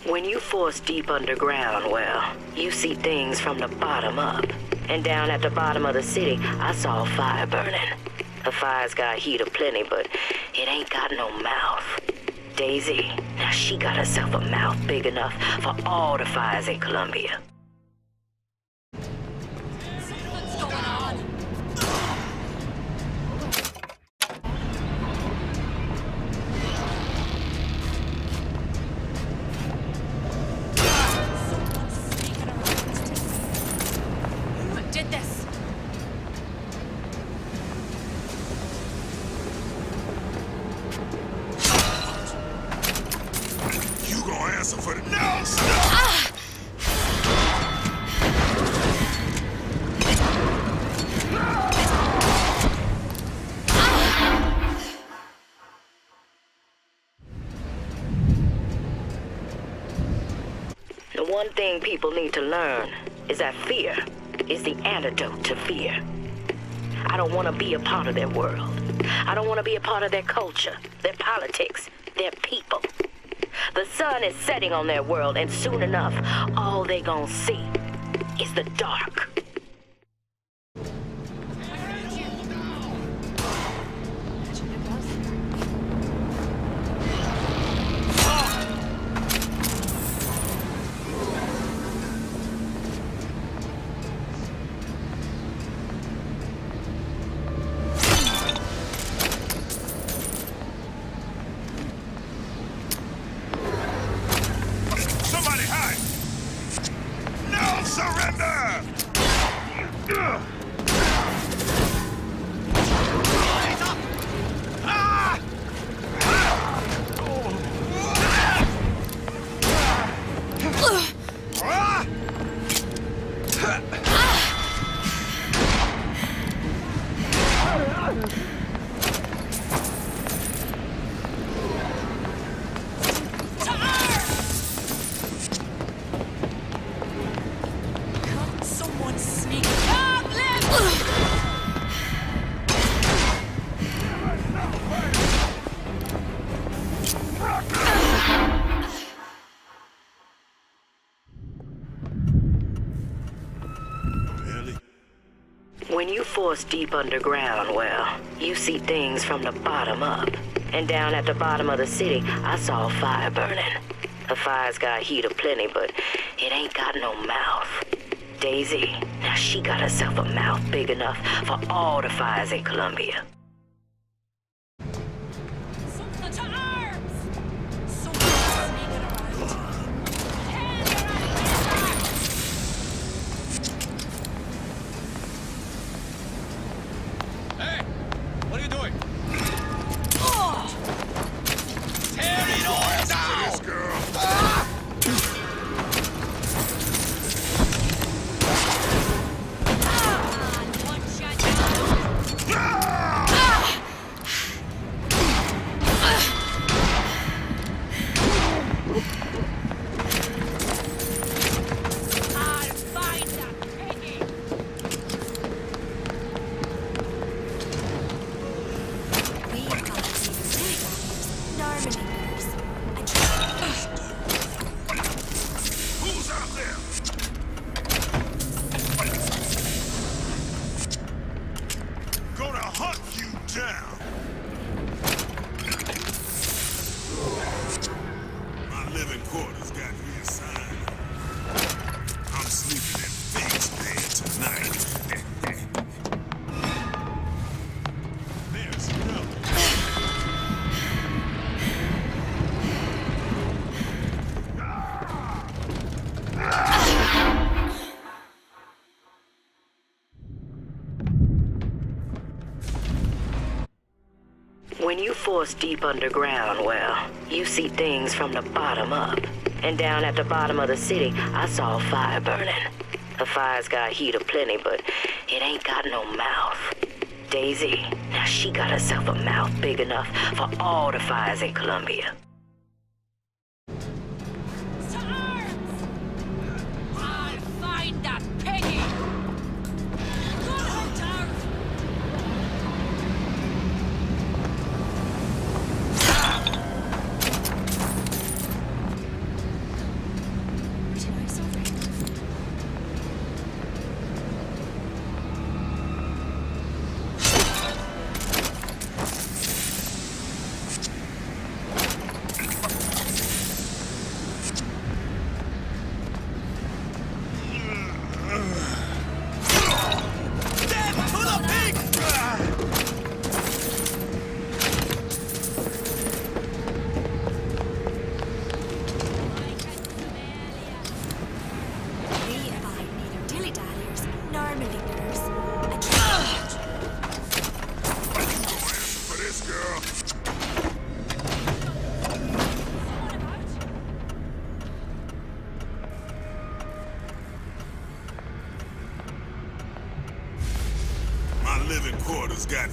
When you force deep underground, well, you see things from the bottom up. And down at the bottom of the city, I saw a fire burning. The fire's got heat aplenty, but it ain't got no mouth. Daisy, now she got herself a mouth big enough for all the fires in Columbia. What's going on? Someone's sneaking around. Who did this? You gonna answer for the... No, stop! The one thing people need to learn is that fear is the antidote to fear. I don't want to be a part of their world. I don't want to be a part of their culture, their politics, their people. The sun is setting on their world, and soon enough, all they gonna see is the dark. Somebody hide! No surrender! Someone sneak. Come, live! When you force deep underground, well, you see things from the bottom up. And down at the bottom of the city, I saw a fire burning. The fire's got heat aplenty, but it ain't got no mouth. Daisy, now she got herself a mouth big enough for all the fires in Columbia. Someone to arms! Someone's sneaking around. Hey! What are you doing? Oh! Tear it all down! This girl. One shot down. I'll find that piggy! We are Narmanators. Who's out there? Gonna hunt you down. My living quarters got reassigned. I'm sleeping in Fate's bed tonight. There's no... When you force deep underground, well, you see things from the bottom up. And down at the bottom of the city, I saw a fire burning. The fire's got heat aplenty, but it ain't got no mouth. Daisy, now she got herself a mouth big enough for all the fires in Columbia. To arms! I'll find that piggy! Go down! this, girl. My living quarters got...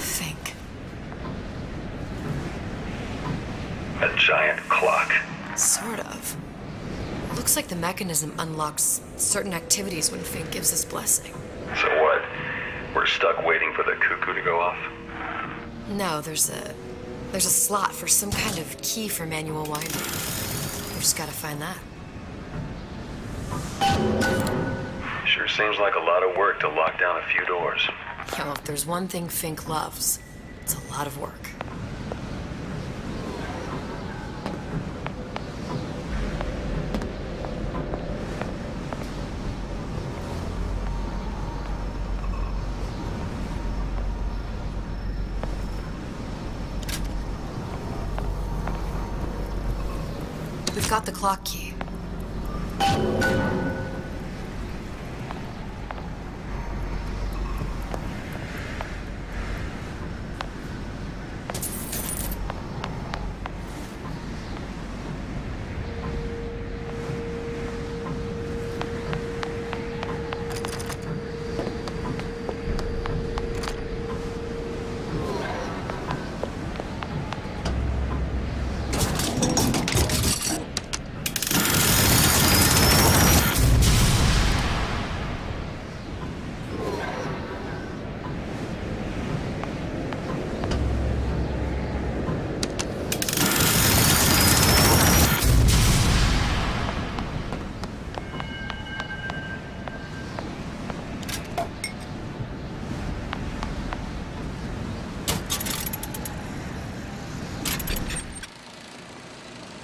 Think. A giant clock. Sort of. Looks like the mechanism unlocks certain activities when Fink gives his blessing. So what? We're stuck waiting for the cuckoo to go off? No, there's a slot for some kind of key for manual winding. We just gotta find that. Sure seems like a lot of work to lock down a few doors. Yeah, well, if there's one thing Fink loves, it's a lot of work. We've got the clock key.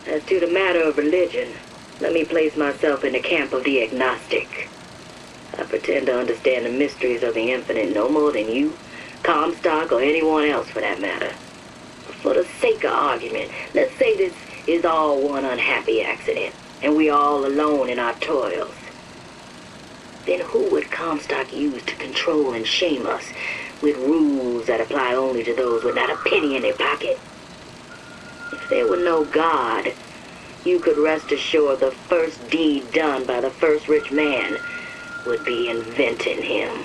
As to the matter of religion, let me place myself in the camp of the agnostic. I pretend to understand the mysteries of the infinite no more than you, Comstock, or anyone else for that matter. For the sake of argument, let's say this is all one unhappy accident, and we are all alone in our toils. Then who would Comstock use to control and shame us with rules that apply only to those with not a penny in their pocket? If there were no God, you could rest assured the first deed done by the first rich man would be inventing him.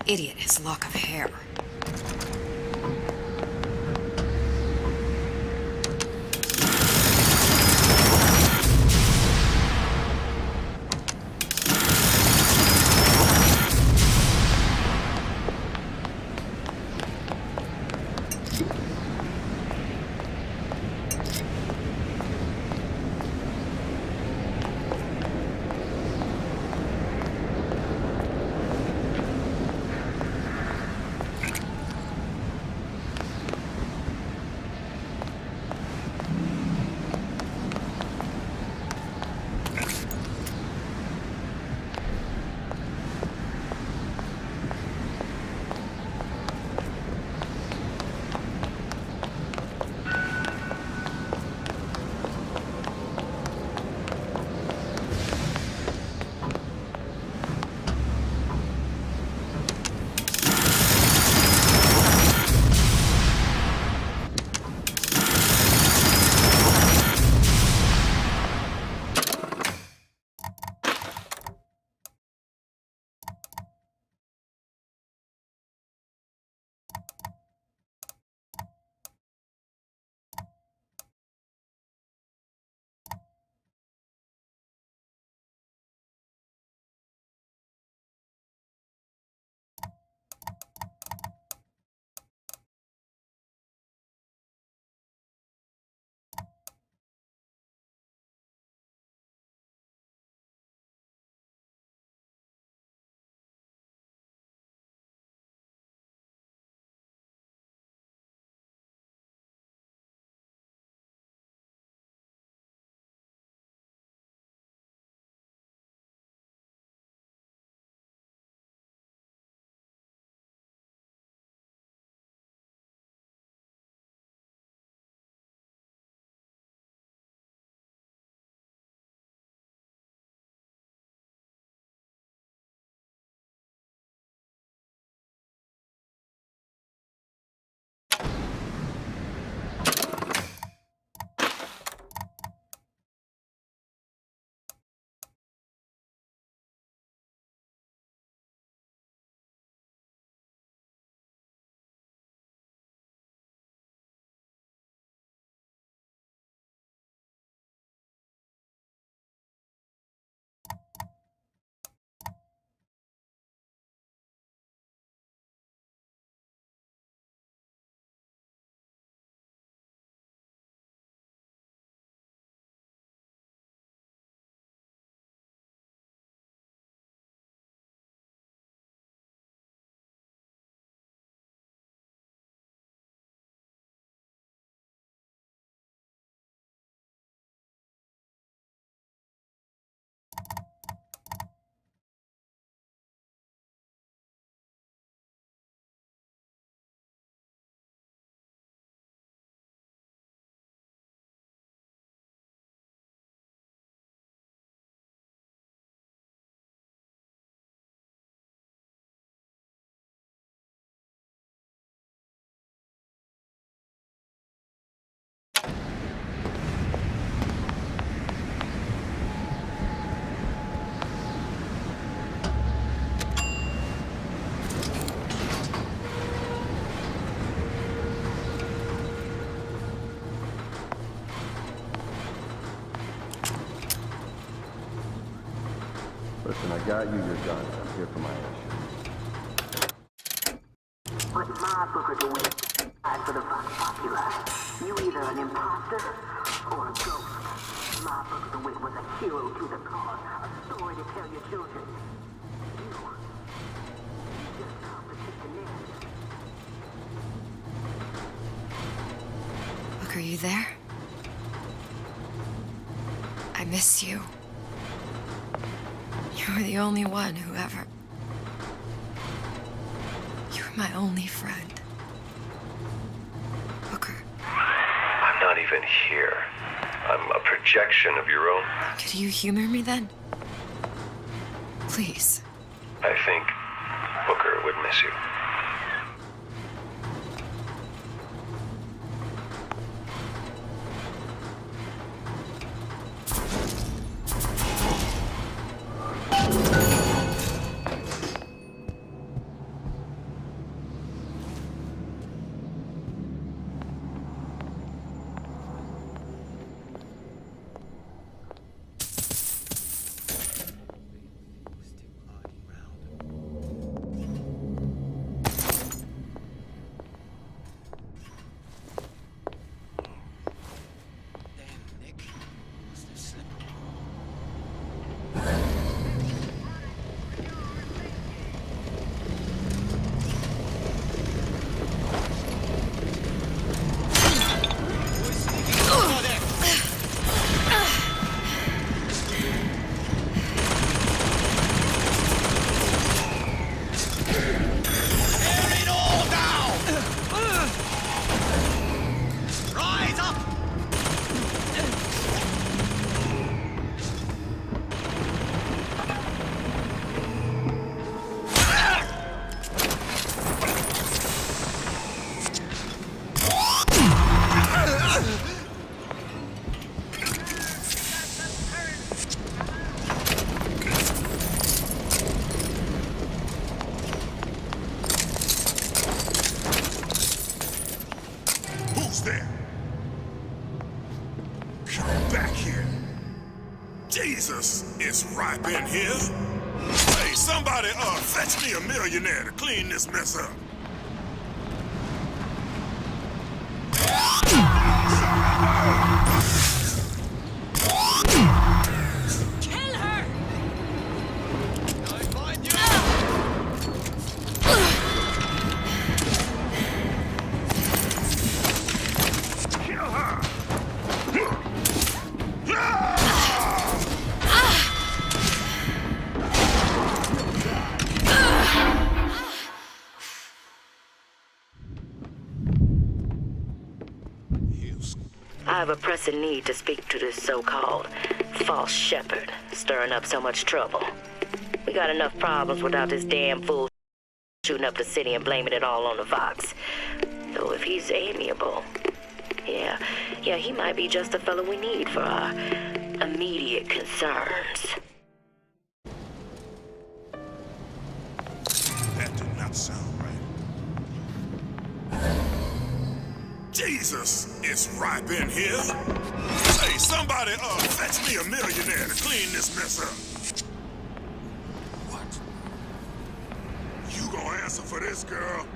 Idiot, his lock of hair. Listen, I got you your gun. I'm here for my issue. But my booker to win for the Vox Populi. You either an imposter or a ghost. My booker to win was a hero to the cause, a story to tell your children. You just complicated the narrative. Look, are you there? I miss you. You were the only one who ever... You were my only friend. Booker. I'm not even here. I'm a projection of your own. Could you humor me then? Please. I think Booker would miss you. there? Come back here. Jesus, it's ripe in here. Hey, somebody, fetch me a millionaire to clean this mess up. Kill her! I find you! Kill her! I have a pressing need to speak to this so-called false shepherd, stirring up so much trouble. We got enough problems without this damn fool shooting up the city and blaming it all on the Vox. Though if he's amiable, yeah, he might be just the fellow we need for our immediate concerns. That did not sound right. Jesus, it's ripe in here. Hey, somebody, fetch me a millionaire to clean this mess up. What? You gonna answer for this, girl?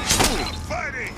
Stop fighting!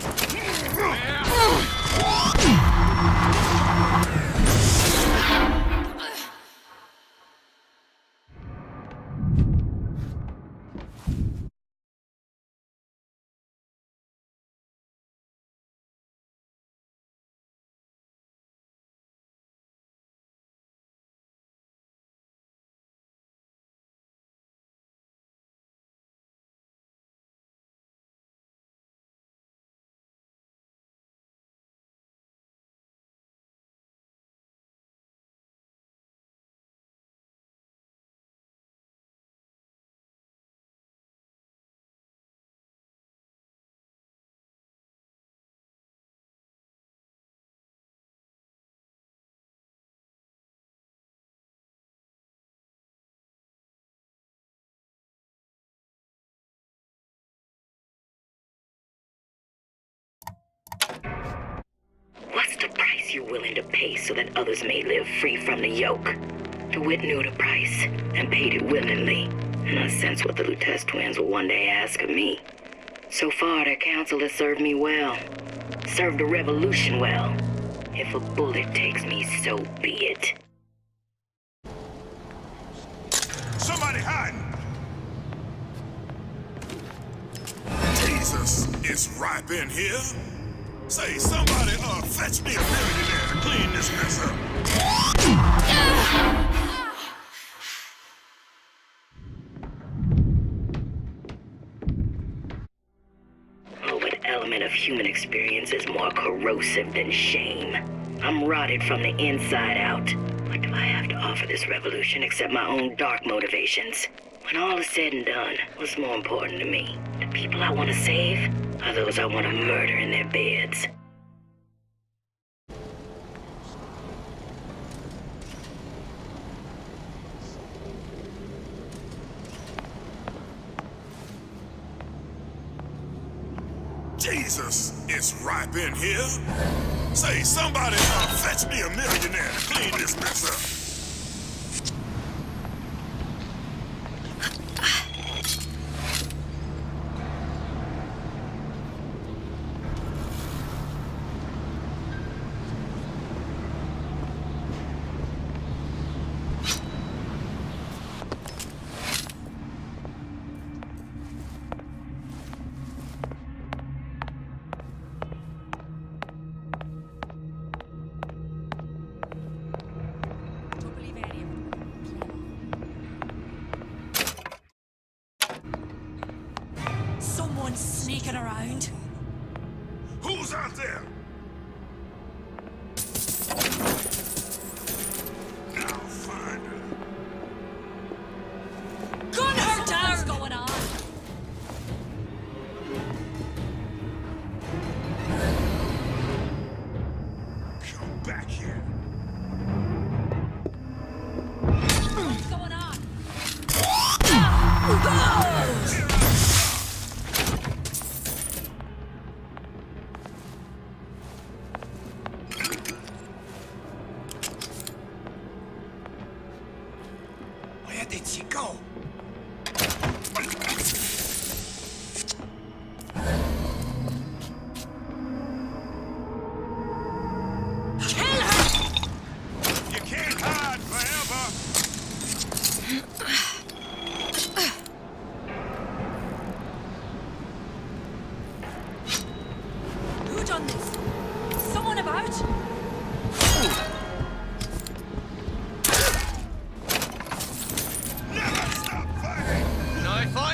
What's the price you're willing to pay so that others may live free from the yoke? DeWitt knew the price and paid it willingly, and I sense what the Lutez twins will one day ask of me. So far, their counsel has served me well. Served the revolution well. If a bullet takes me, so be it. Somebody hiding! Jesus, it's ripe in here. Say, somebody, fetch me a millionaire to clean this mess up. Oh, what element of human experience is more corrosive than shame? I'm rotted from the inside out. What do I have to offer this revolution except my own dark motivations? When all is said and done, what's more important to me? The people I want to save, or those I want to murder in their beds? Jesus, it's ripe in here. Say, somebody, fetch me a millionaire to clean this mess up. Someone's sneaking around. Who's out there? I'll find her. Gun her down! What's going on? Come back here. What's going on?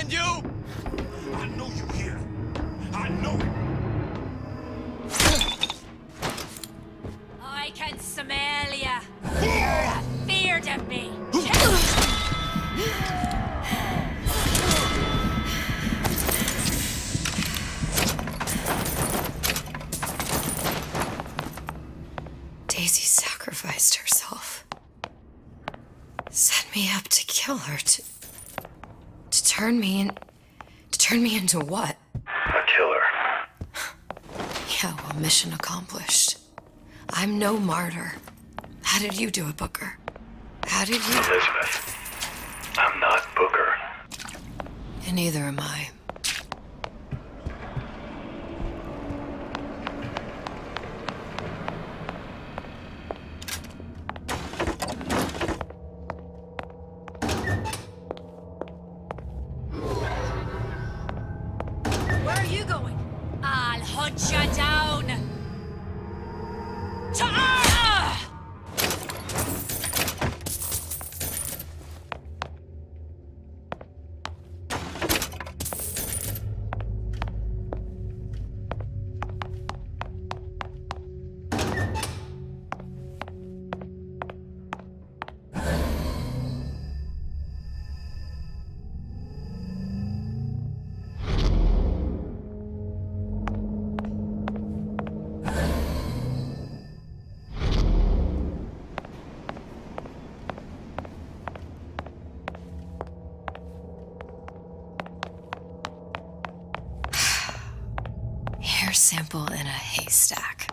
find you? I know you here. I know it. I can smell ya. You're afeard of me. Daisy sacrificed herself. Set me up to kill her, to turn me into what? A killer. Yeah, well, mission accomplished. I'm no martyr. How did you do it, Booker? How did you... Elizabeth, I'm not Booker. And neither am I. Where are you going? I'll hunt you down. Ta-ah! Hair sample in a haystack.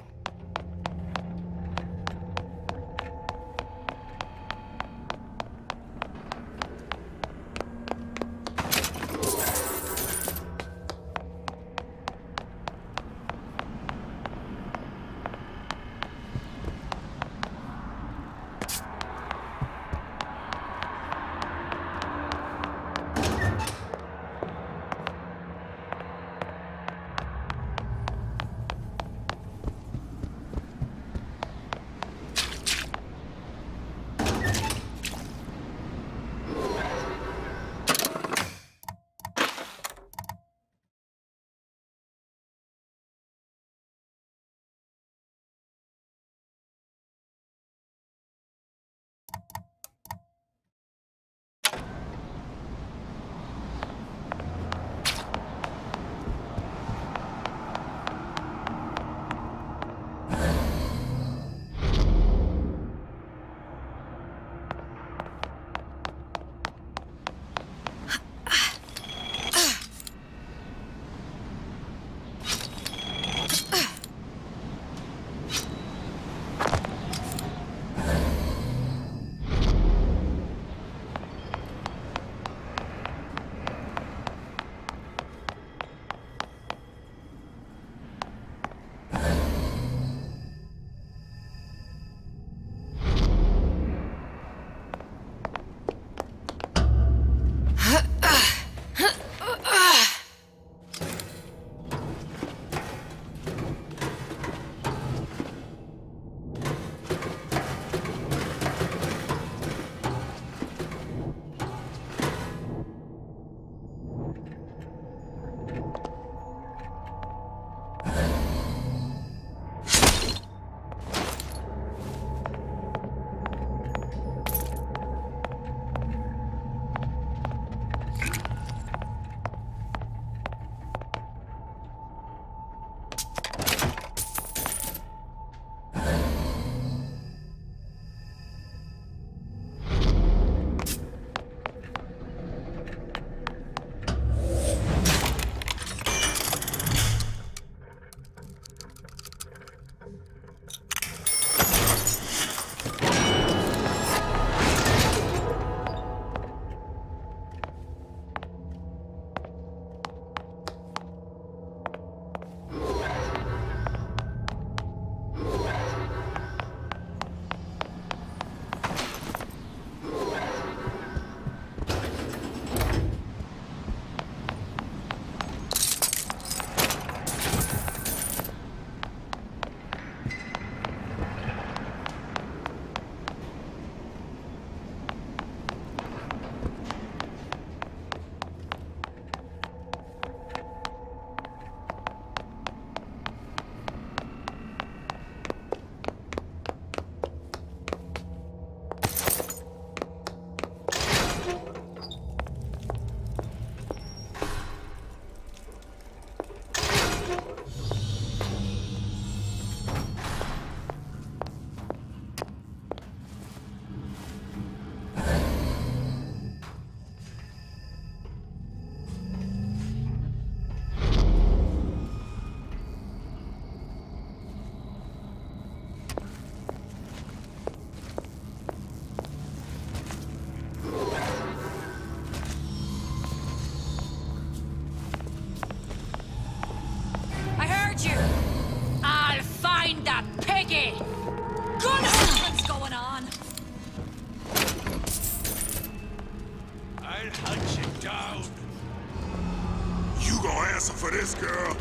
answer for this, girl.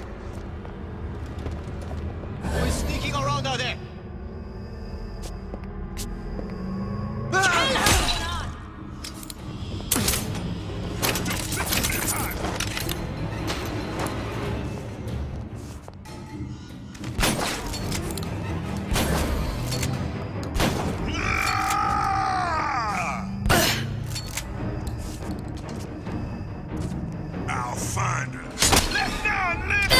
Who is sneaking around out there? I'll find her. Left down, left!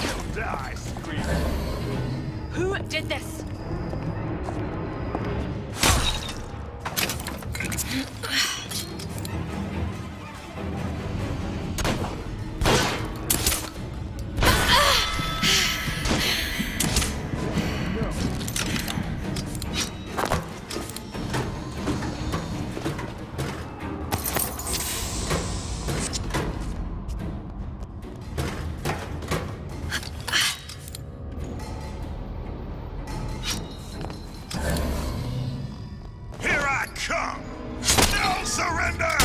You'll die, screaming. Who did this? Here I come! No surrender!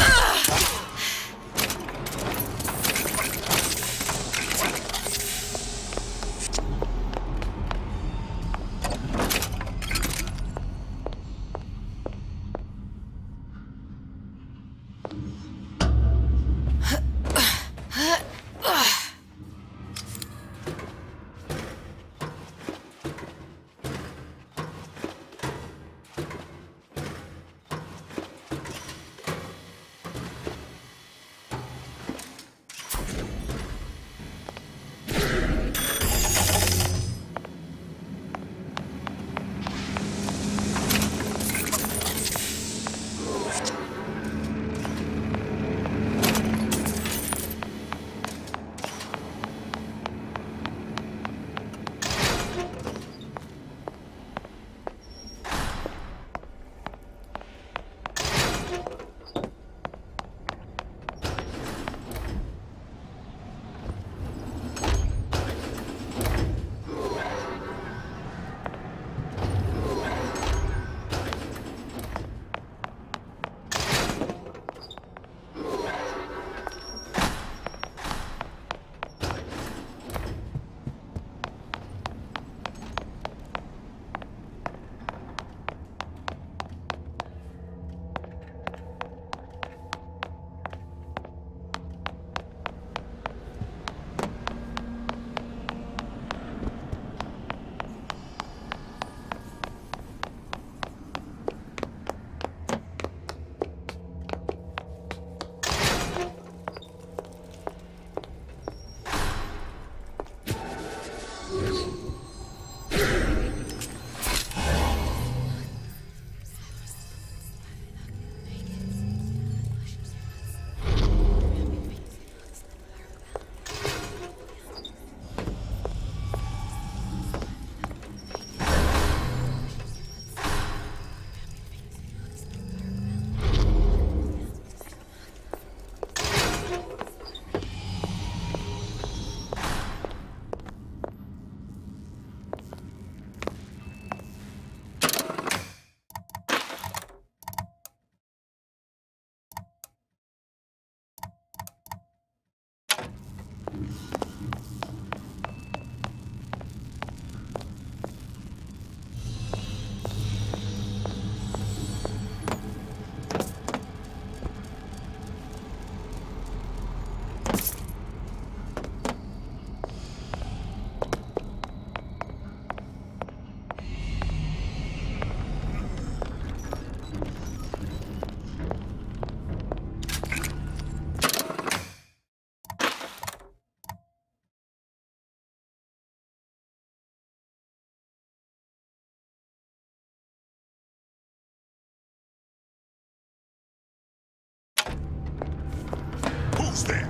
Who's there?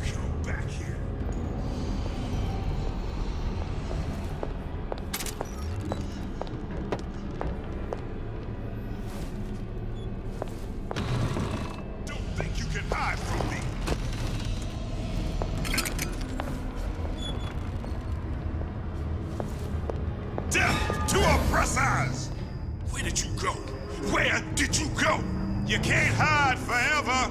Come back here. Don't think you can hide from me. Death to oppressors! Where did you go? Where did you go? You can't hide forever.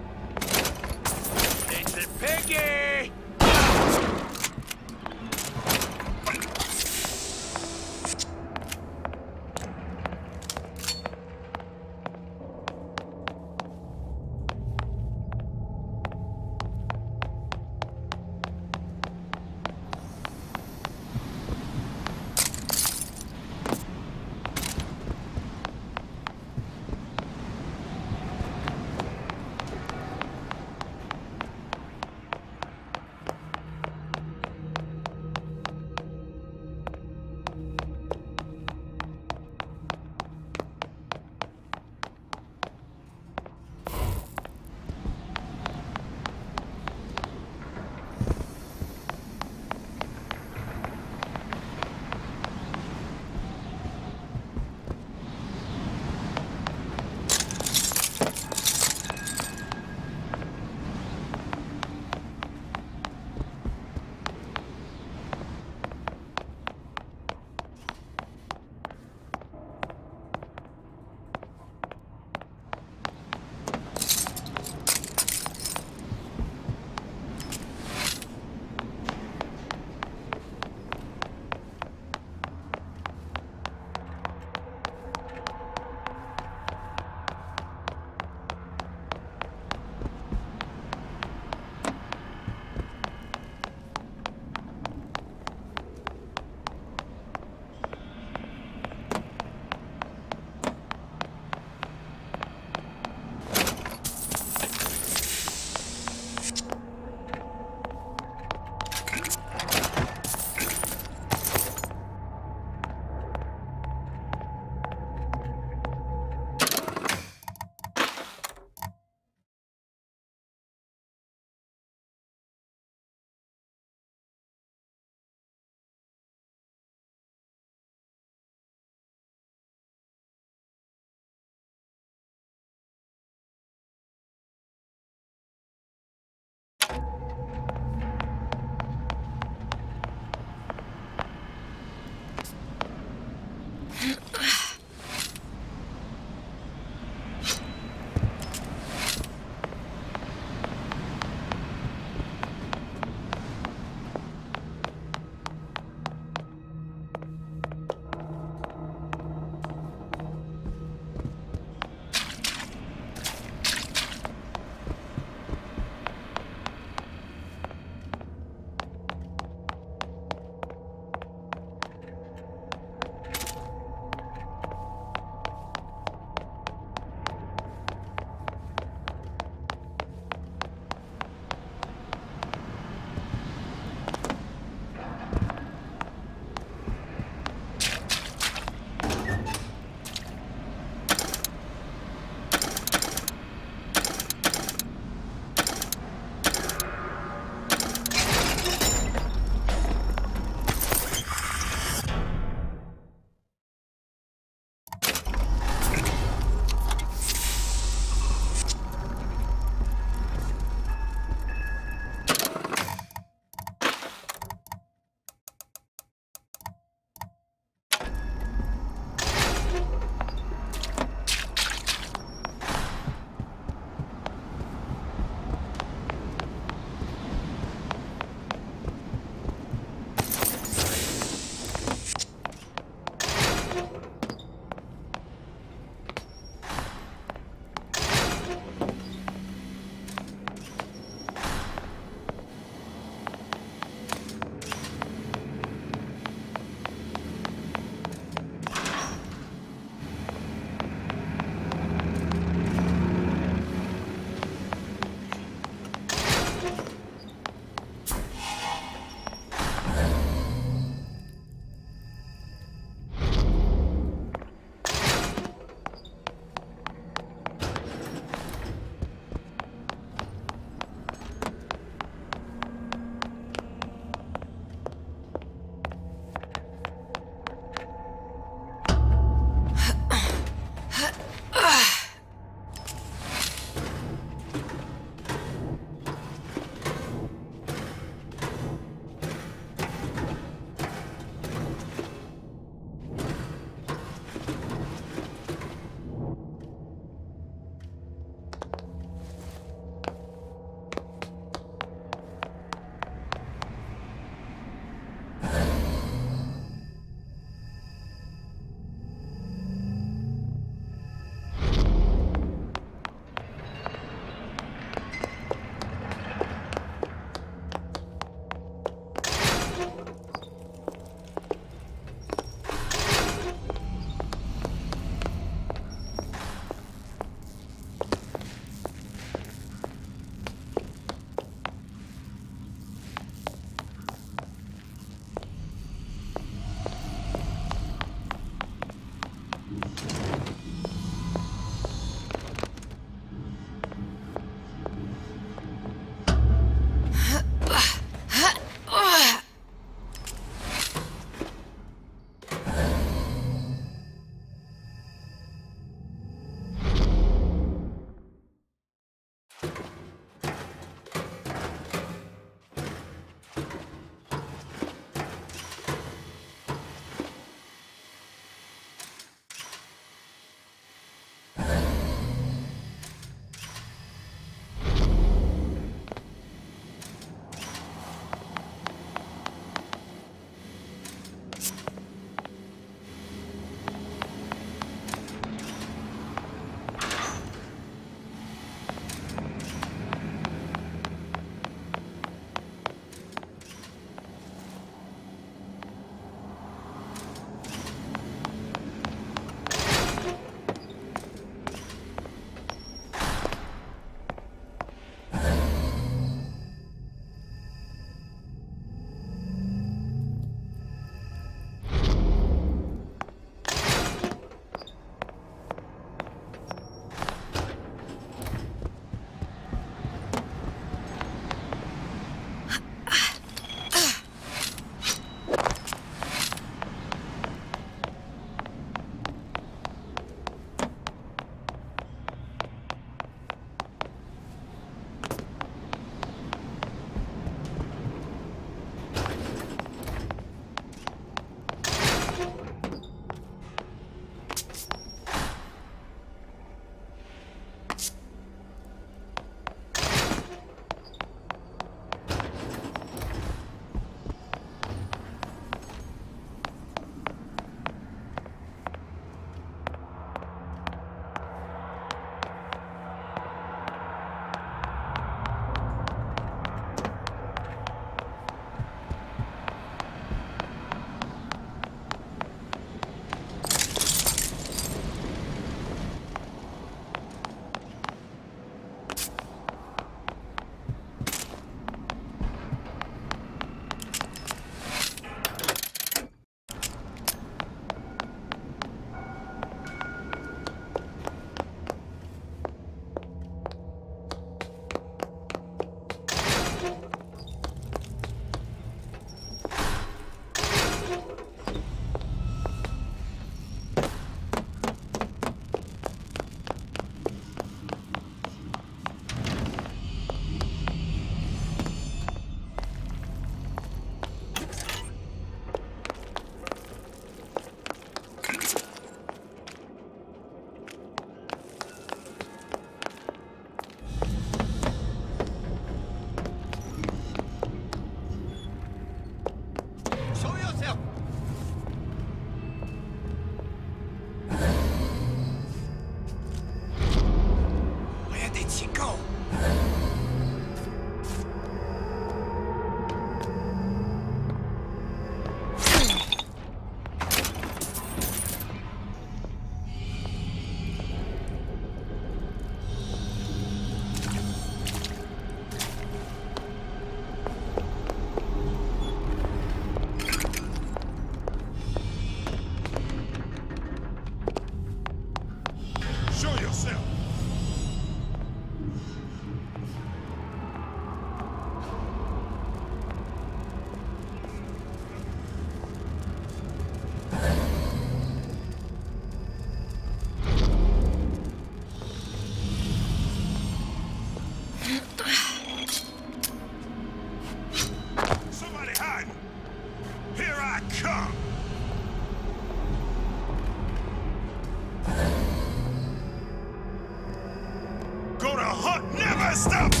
hunt never stops!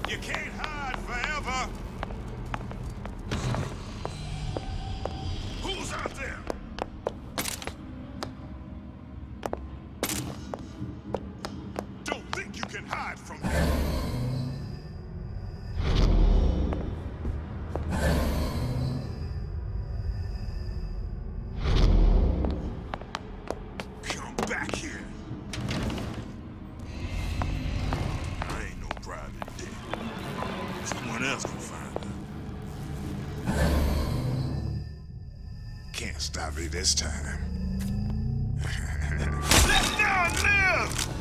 You can't hide forever! Who's out there? Don't think you can hide from me! Come back here! I ain't no private dick. Someone else can find her. Can't stop me this time. Let down live!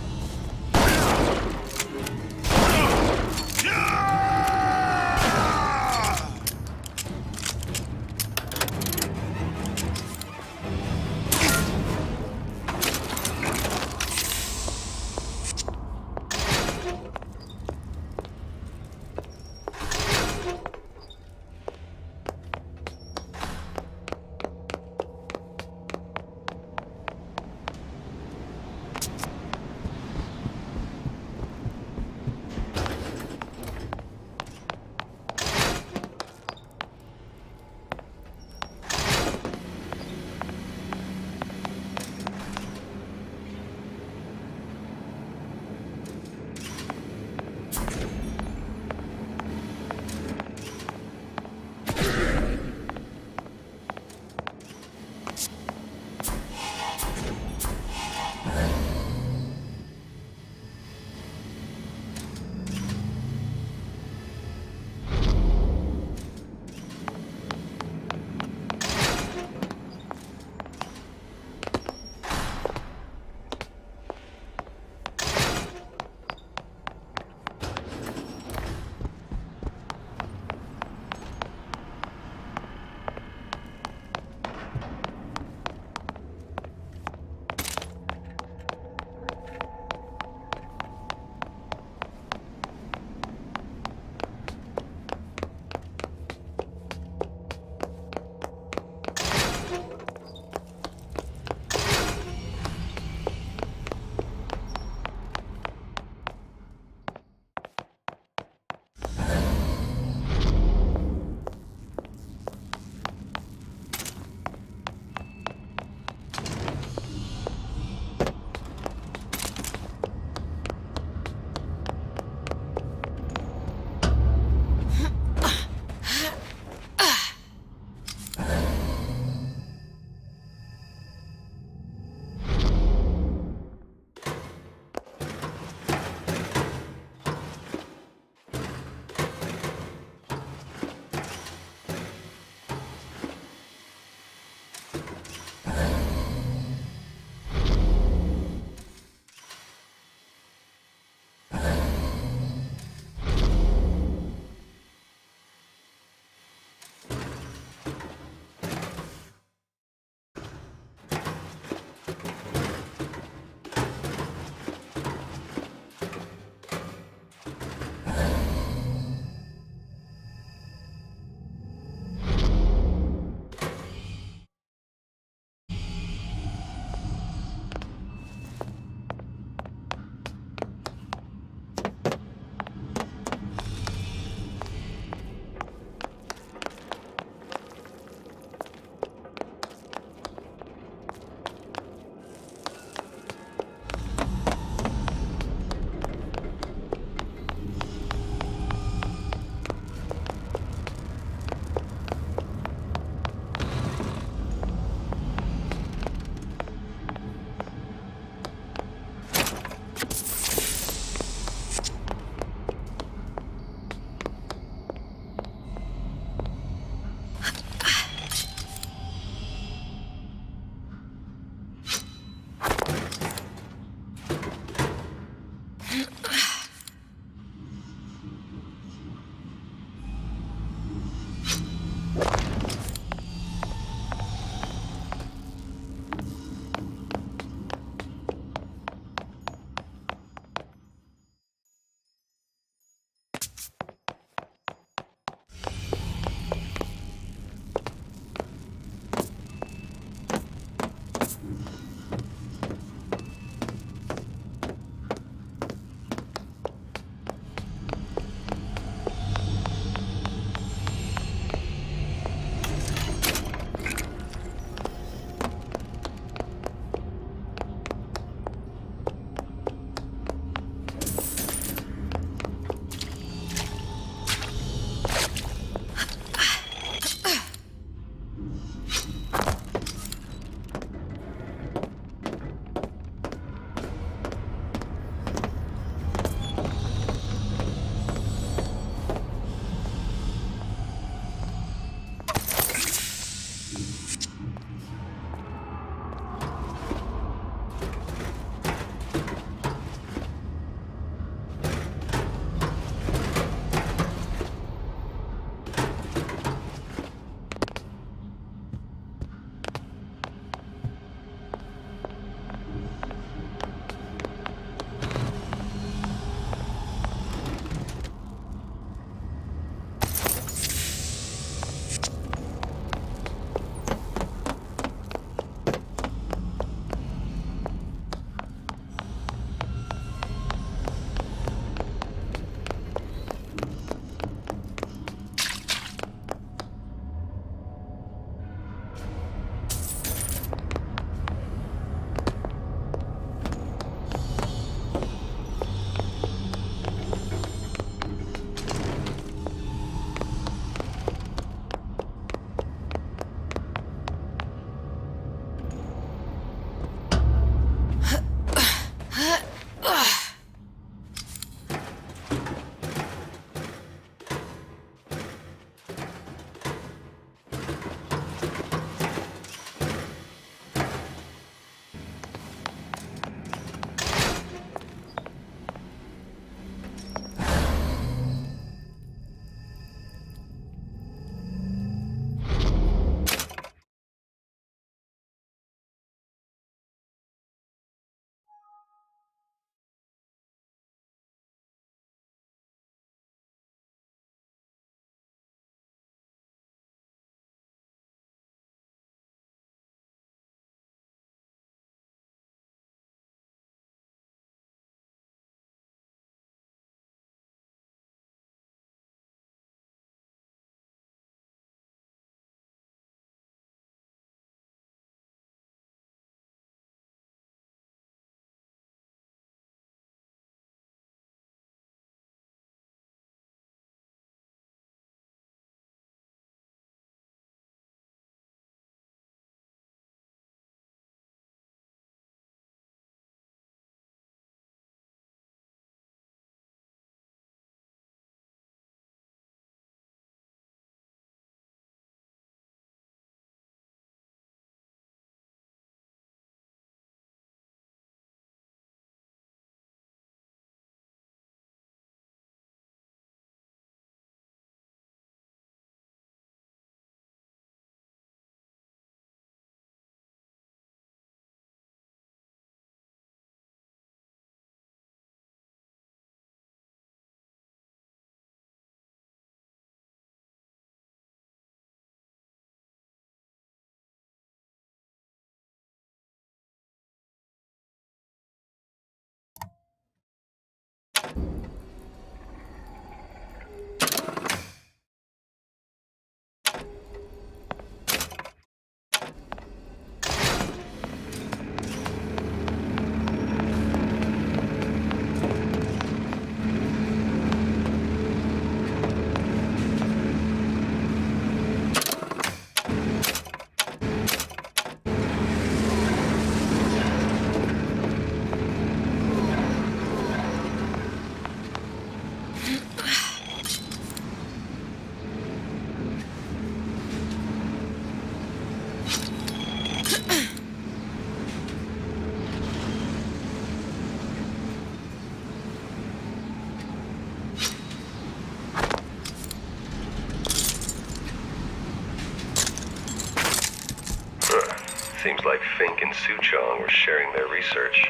Seems like Fink and Suchong were sharing their research.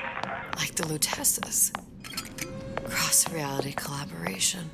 Like the Lutesses. Cross-reality collaboration.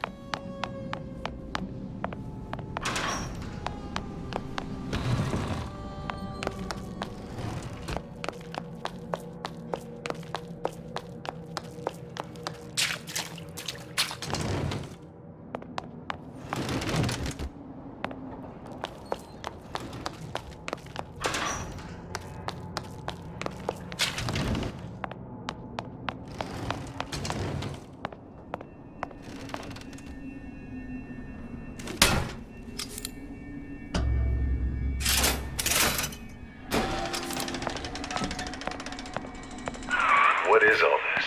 What is all this?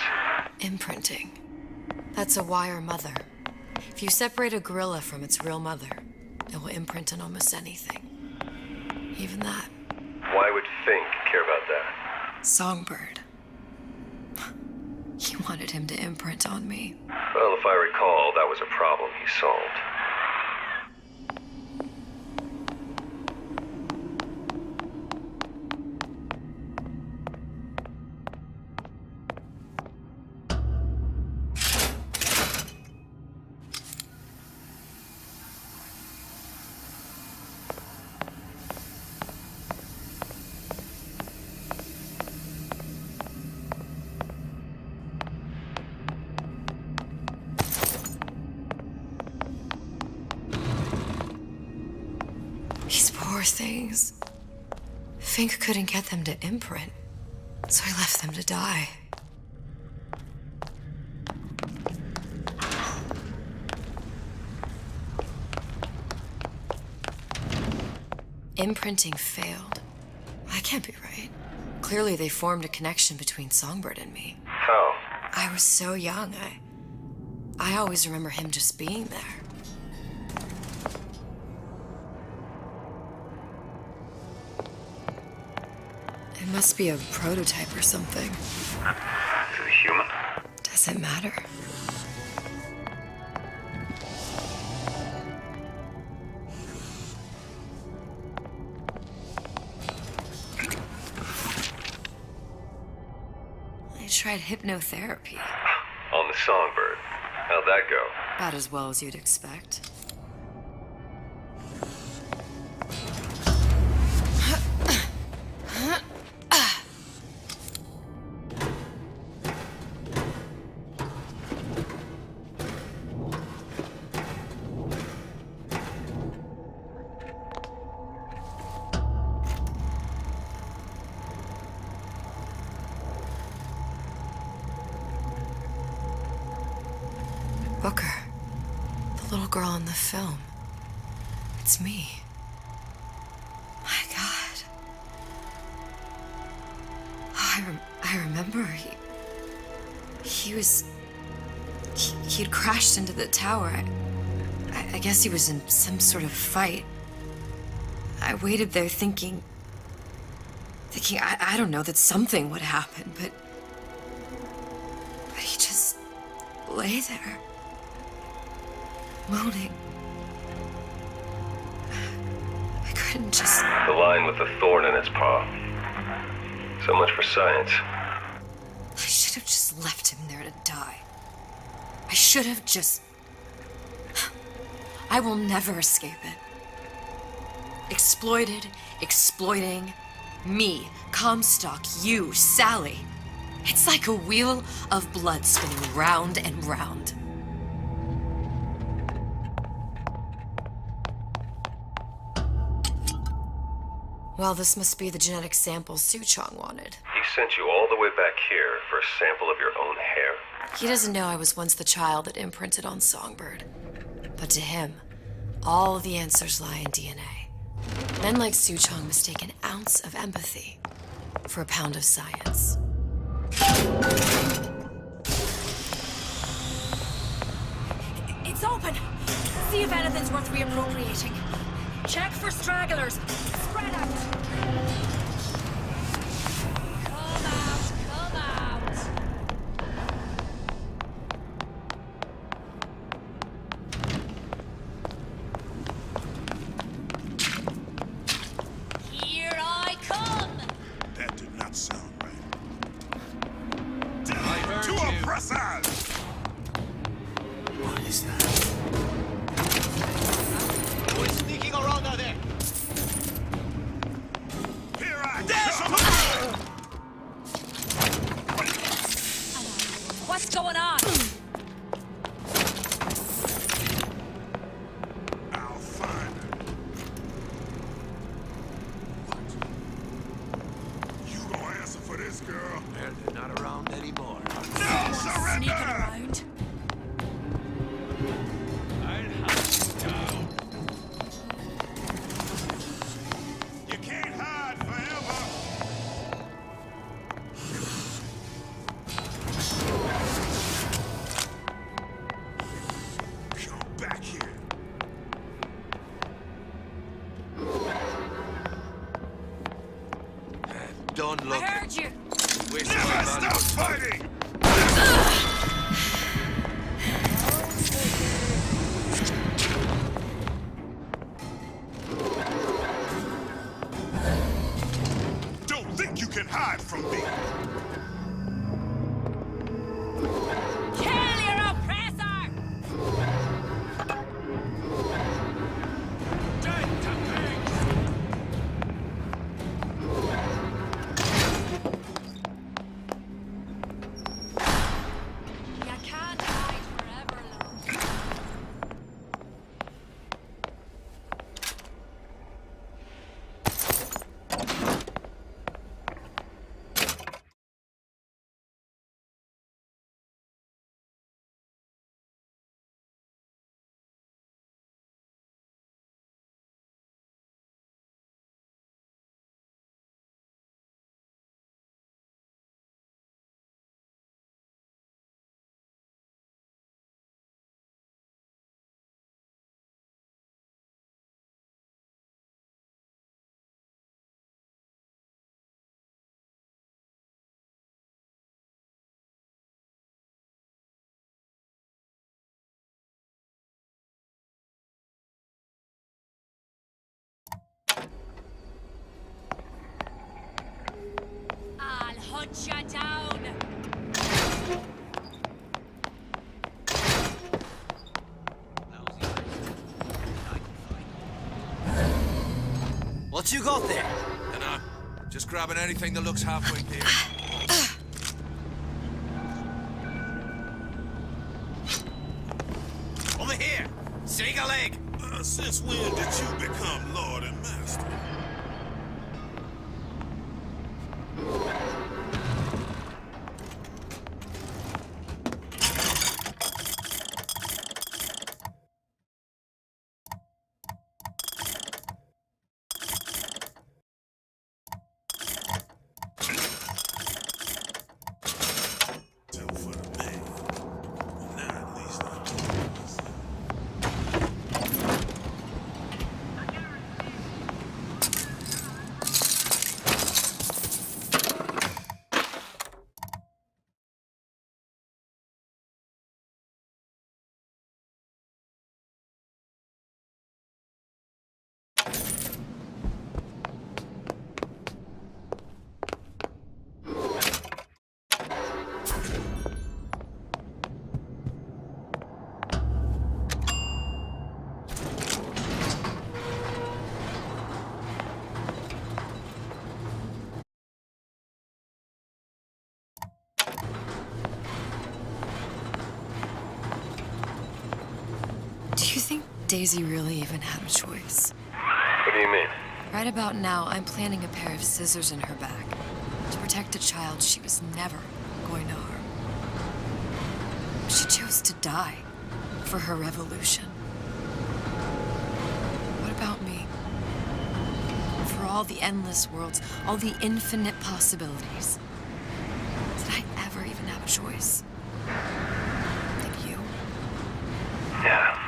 Imprinting. That's a wire mother. If you separate a gorilla from its real mother, it will imprint on almost anything. Even that. Why would Fink care about that? Songbird. He wanted him to imprint on me. Well, if I recall, that was a problem he solved. These poor things. Fink couldn't get them to imprint, so I left them to die. Imprinting failed. That can't be right. Clearly they formed a connection between Songbird and me. How? I was so young, I always remember him just being there. It must be a prototype or something. Is it human? Does it matter? I tried hypnotherapy. On the Songbird. How'd that go? About as well as you'd expect. Booker. The little girl in the film. It's me. My God. Oh, I remember he'd crashed into the tower. I guess he was in some sort of fight. I waited there thinking I don't know, that something would happen, but he just lay there. Moaning. I couldn't just... The line with the thorn in its paw. So much for science. I should have just left him there to die. I should have just... I will never escape it. Exploited, exploiting, me, Comstock, you, Sally. It's like a wheel of blood spinning round and round. Well, this must be the genetic sample Suchong wanted. He sent you all the way back here for a sample of your own hair? He doesn't know I was once the child that imprinted on Songbird. But to him, all the answers lie in DNA. Men like Suchong mistake an ounce of empathy for a pound of science. It's open! See if anything's worth reappropriating. Check for stragglers. Spread out. Come out, come out. Here I come. Hide from me. Kill your oppressor! Dead to pigs! You can't hide forever, love. I'll hunt you down. What you got there? Dunno. Just grabbing anything that looks halfway there. Over here! Shake a leg! Since when did you become Lord and Master? Do you think Daisy really even had a choice? What do you mean? Right about now, I'm planting a pair of scissors in her back to protect a child she was never going to harm. She chose to die for her revolution. What about me? For all the endless worlds, all the infinite possibilities. Did I ever even have a choice? Like you? Yeah.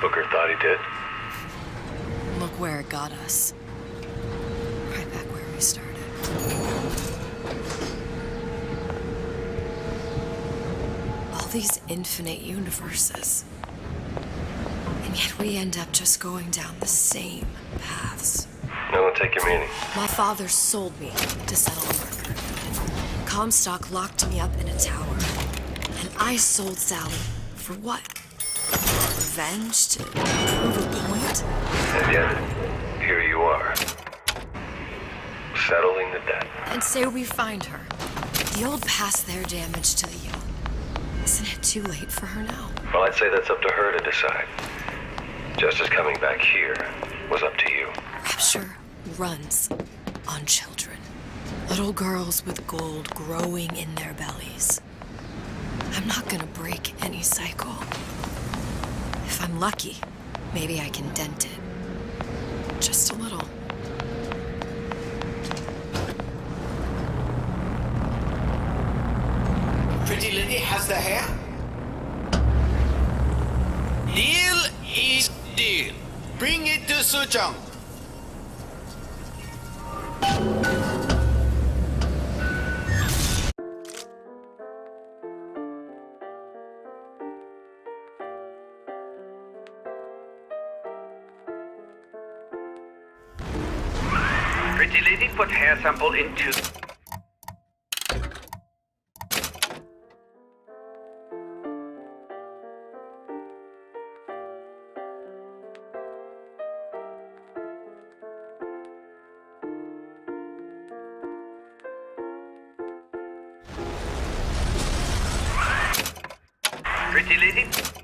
Booker thought he did. Look where it got us. Right back where we started. All these infinite universes. And yet we end up just going down the same paths. No, take your meaning. My father sold me to settle a murder. Comstock locked me up in a tower. And I sold Sally for what? Revenge to prove a point? And yet, here you are. Settling the debt. And say we find her. The old past their damage to the young. Isn't it too late for her now? Well, I'd say that's up to her to decide. Just as coming back here was up to you. Rapture runs on children. Little girls with gold growing in their bellies. I'm not gonna break any cycle. If I'm lucky, maybe I can dent it. Just a little. Pretty lady has the hair? Deal is deal. Bring it to Suchong. Pretty lady, put hair sample into... Pretty lady,